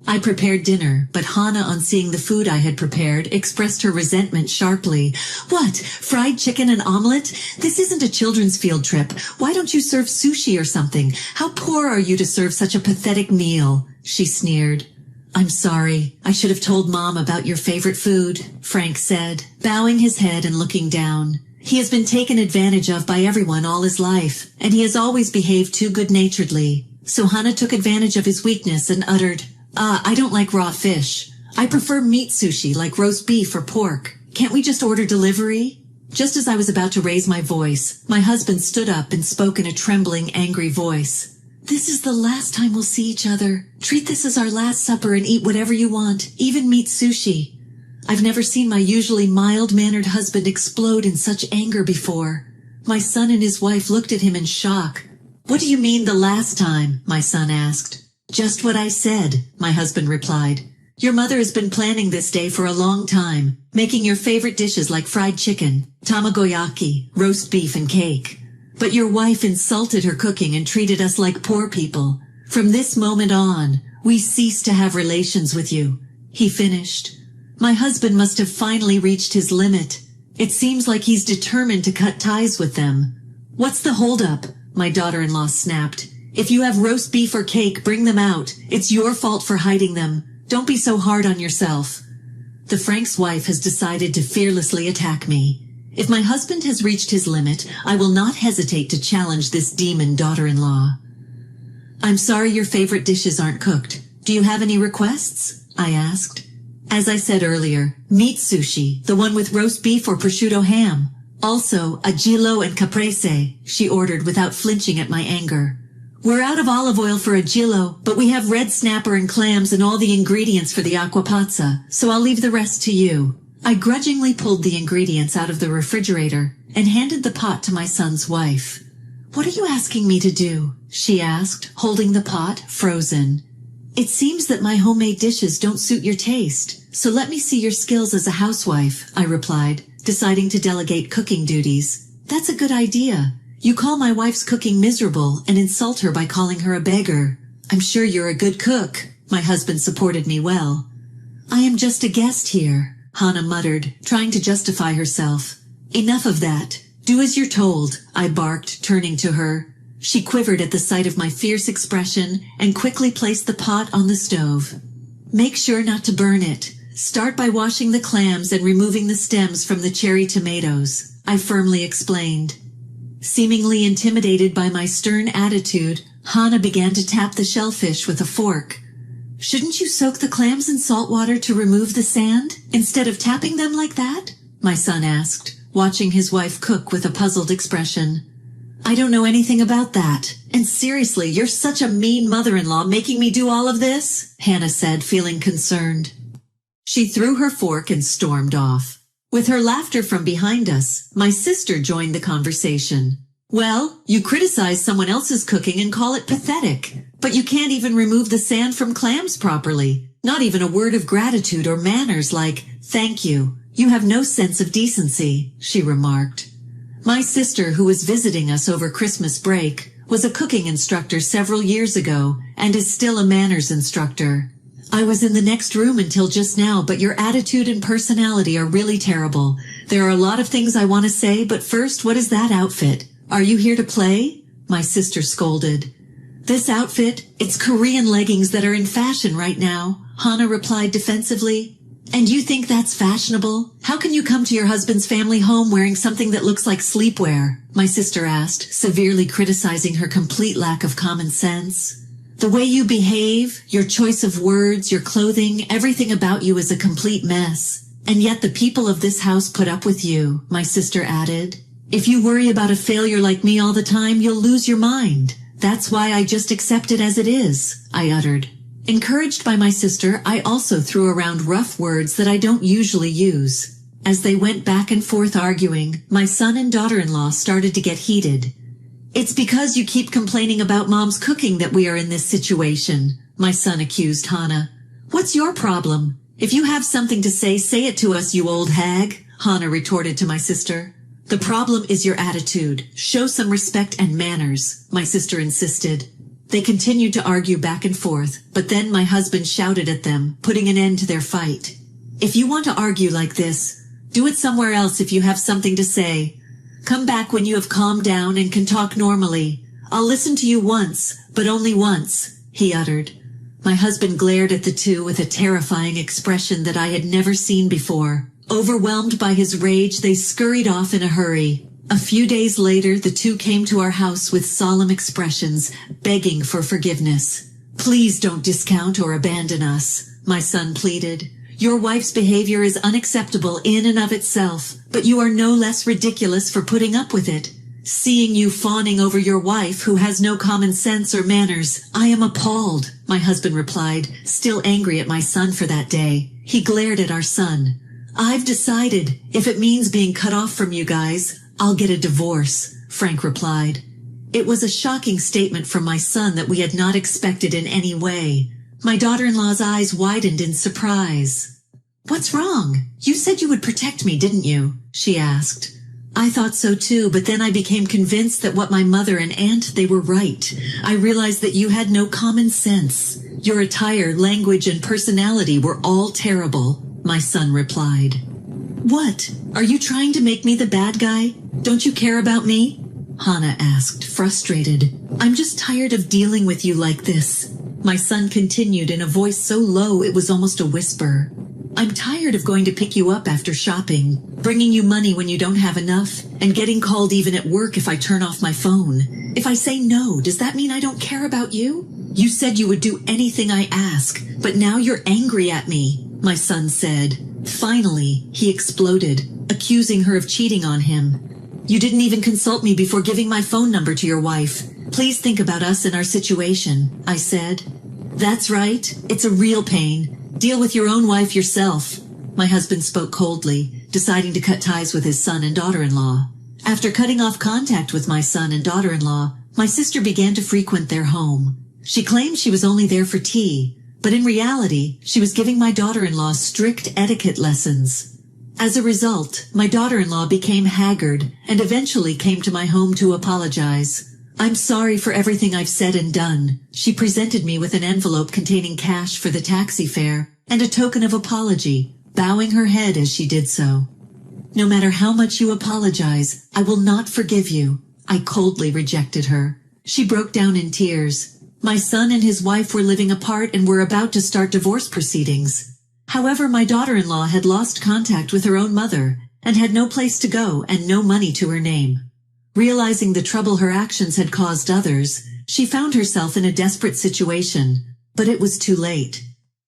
I prepared dinner, but Hana, on seeing the food I had prepared, expressed her resentment sharply. What? Fried chicken and omelet? This isn't a children's field trip. Why don't you serve sushi or something? How poor are you to serve such a pathetic meal? She sneered. I'm sorry. I should have told Mom about your favorite food, Frank said, bowing his head and looking down. He has been taken advantage of by everyone all his life, and he has always behaved too good-naturedly. So Hana took advantage of his weakness and uttered, I don't like raw fish. I prefer meat sushi like roast beef or pork. Can't we just order delivery? Just as I was about to raise my voice, my husband stood up and spoke in a trembling, angry voice. This is the last time we'll see each other. Treat this as our last supper and eat whatever you want, even meat sushi. I've never seen my usually mild-mannered husband explode in such anger before. My son and his wife looked at him in shock. What do you mean the last time? My son asked. Just what I said, my husband replied. Your mother has been planning this day for a long time, making your favorite dishes like fried chicken, tamagoyaki, roast beef and cake. But your wife insulted her cooking and treated us like poor people. From this moment on, we cease to have relations with you, he finished. My husband must have finally reached his limit. It seems like he's determined to cut ties with them. What's the holdup? My daughter-in-law snapped. If you have roast beef or cake, bring them out. It's your fault for hiding them. Don't be so hard on yourself. The Frank's wife has decided to fearlessly attack me. If my husband has reached his limit, I will not hesitate to challenge this demon daughter-in-law. I'm sorry your favorite dishes aren't cooked. Do you have any requests? I asked. As I said earlier, meat sushi, the one with roast beef or prosciutto ham. Also, a gillo and caprese, she ordered without flinching at my anger. We're out of olive oil for a gillo, but we have red snapper and clams and all the ingredients for the aquapazza, so I'll leave the rest to you. I grudgingly pulled the ingredients out of the refrigerator and handed the pot to my son's wife. What are you asking me to do? She asked, holding the pot, frozen. It seems that my homemade dishes don't suit your taste, so let me see your skills as a housewife, I replied, deciding to delegate cooking duties. That's a good idea. You call my wife's cooking miserable and insult her by calling her a beggar. I'm sure you're a good cook. My husband supported me well. I am just a guest here, Hana muttered, trying to justify herself. Enough of that. Do as you're told, I barked, turning to her. She quivered at the sight of my fierce expression and quickly placed the pot on the stove. Make sure not to burn it. Start by washing the clams and removing the stems from the cherry tomatoes, I firmly explained. Seemingly intimidated by my stern attitude, Hana began to tap the shellfish with a fork. Shouldn't you soak the clams in salt water to remove the sand, instead of tapping them like that? My son asked, watching his wife cook with a puzzled expression. I don't know anything about that. And seriously, you're such a mean mother-in-law making me do all of this, Hannah said, feeling concerned. She threw her fork and stormed off. With her laughter from behind us, my sister joined the conversation. Well, you criticize someone else's cooking and call it pathetic, but you can't even remove the sand from clams properly. Not even a word of gratitude or manners like, thank you. You have no sense of decency, she remarked. My sister, who was visiting us over Christmas break, was a cooking instructor several years ago and is still a manners instructor. I was in the next room until just now, but your attitude and personality are really terrible. There are a lot of things I want to say, but first, what is that outfit? Are you here to play? My sister scolded. This outfit? It's Korean leggings that are in fashion right now, Hana replied defensively. And you think that's fashionable? How can you come to your husband's family home wearing something that looks like sleepwear? My sister asked, severely criticizing her complete lack of common sense. The way you behave, your choice of words, your clothing, everything about you is a complete mess. And yet the people of this house put up with you, my sister added. If you worry about a failure like me all the time, you'll lose your mind. That's why I just accept it as it is, I uttered. Encouraged by my sister, I also threw around rough words that I don't usually use. As they went back and forth arguing, my son and daughter-in-law started to get heated. It's because you keep complaining about Mom's cooking that we are in this situation, my son accused Hana. What's your problem? If you have something to say it to us, you old hag, Hana retorted to my sister. The problem is your attitude. Show some respect and manners, my sister insisted. They continued to argue back and forth, but then my husband shouted at them, putting an end to their fight. If you want to argue like this, do it somewhere else if you have something to say. Come back when you have calmed down and can talk normally. I'll listen to you once, but only once, he uttered. My husband glared at the two with a terrifying expression that I had never seen before. Overwhelmed by his rage, they scurried off in a hurry. A few days later, the two came to our house with solemn expressions, begging for forgiveness. Please don't discount or abandon us, my son pleaded. Your wife's behavior is unacceptable in and of itself, but you are no less ridiculous for putting up with it. Seeing you fawning over your wife who has no common sense or manners, I am appalled, my husband replied, still angry at my son for that day. He glared at our son. I've decided, if it means being cut off from you guys, I'll get a divorce, Frank replied. It was a shocking statement from my son that we had not expected in any way. My daughter-in-law's eyes widened in surprise. What's wrong? You said you would protect me, didn't you? She asked. I thought so too, but then I became convinced that what my mother and aunt, they were right. I realized that you had no common sense. Your attire, language, and personality were all terrible, my son replied. What? Are you trying to make me the bad guy? Don't you care about me? Hana asked, frustrated. I'm just tired of dealing with you like this. My son continued in a voice so low it was almost a whisper. I'm tired of going to pick you up after shopping, bringing you money when you don't have enough, and getting called even at work if I turn off my phone. If I say no, does that mean I don't care about you? You said you would do anything I ask, but now you're angry at me, my son said. Finally, he exploded, accusing her of cheating on him. You didn't even consult me before giving my phone number to your wife. Please think about us and our situation, I said. That's right. It's a real pain. Deal with your own wife yourself. My husband spoke coldly, deciding to cut ties with his son and daughter-in-law. After cutting off contact with my son and daughter-in-law, my sister began to frequent their home. She claimed she was only there for tea, but in reality, she was giving my daughter-in-law strict etiquette lessons. As a result, my daughter-in-law became haggard and eventually came to my home to apologize. I'm sorry for everything I've said and done. She presented me with an envelope containing cash for the taxi fare and a token of apology, bowing her head as she did so. No matter how much you apologize, I will not forgive you. I coldly rejected her. She broke down in tears. My son and his wife were living apart and were about to start divorce proceedings. However, my daughter-in-law had lost contact with her own mother and had no place to go and no money to her name. Realizing the trouble her actions had caused others, she found herself in a desperate situation, but it was too late.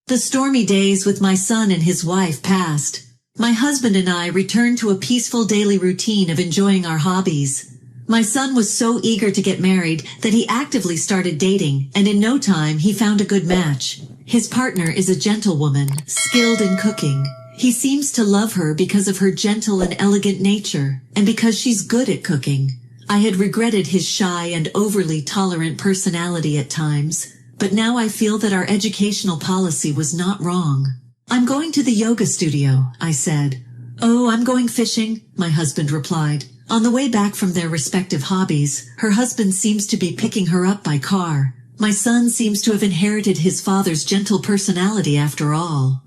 The stormy days with my son and his wife passed. My husband and I returned to a peaceful daily routine of enjoying our hobbies. My son was so eager to get married that he actively started dating, and in no time he found a good match. His partner is a gentlewoman, skilled in cooking. He seems to love her because of her gentle and elegant nature, and because she's good at cooking. I had regretted his shy and overly tolerant personality at times, but now I feel that our educational policy was not wrong. I'm going to the yoga studio, I said. Oh, I'm going fishing, my husband replied. On the way back from their respective hobbies, her husband seems to be picking her up by car. My son seems to have inherited his father's gentle personality after all.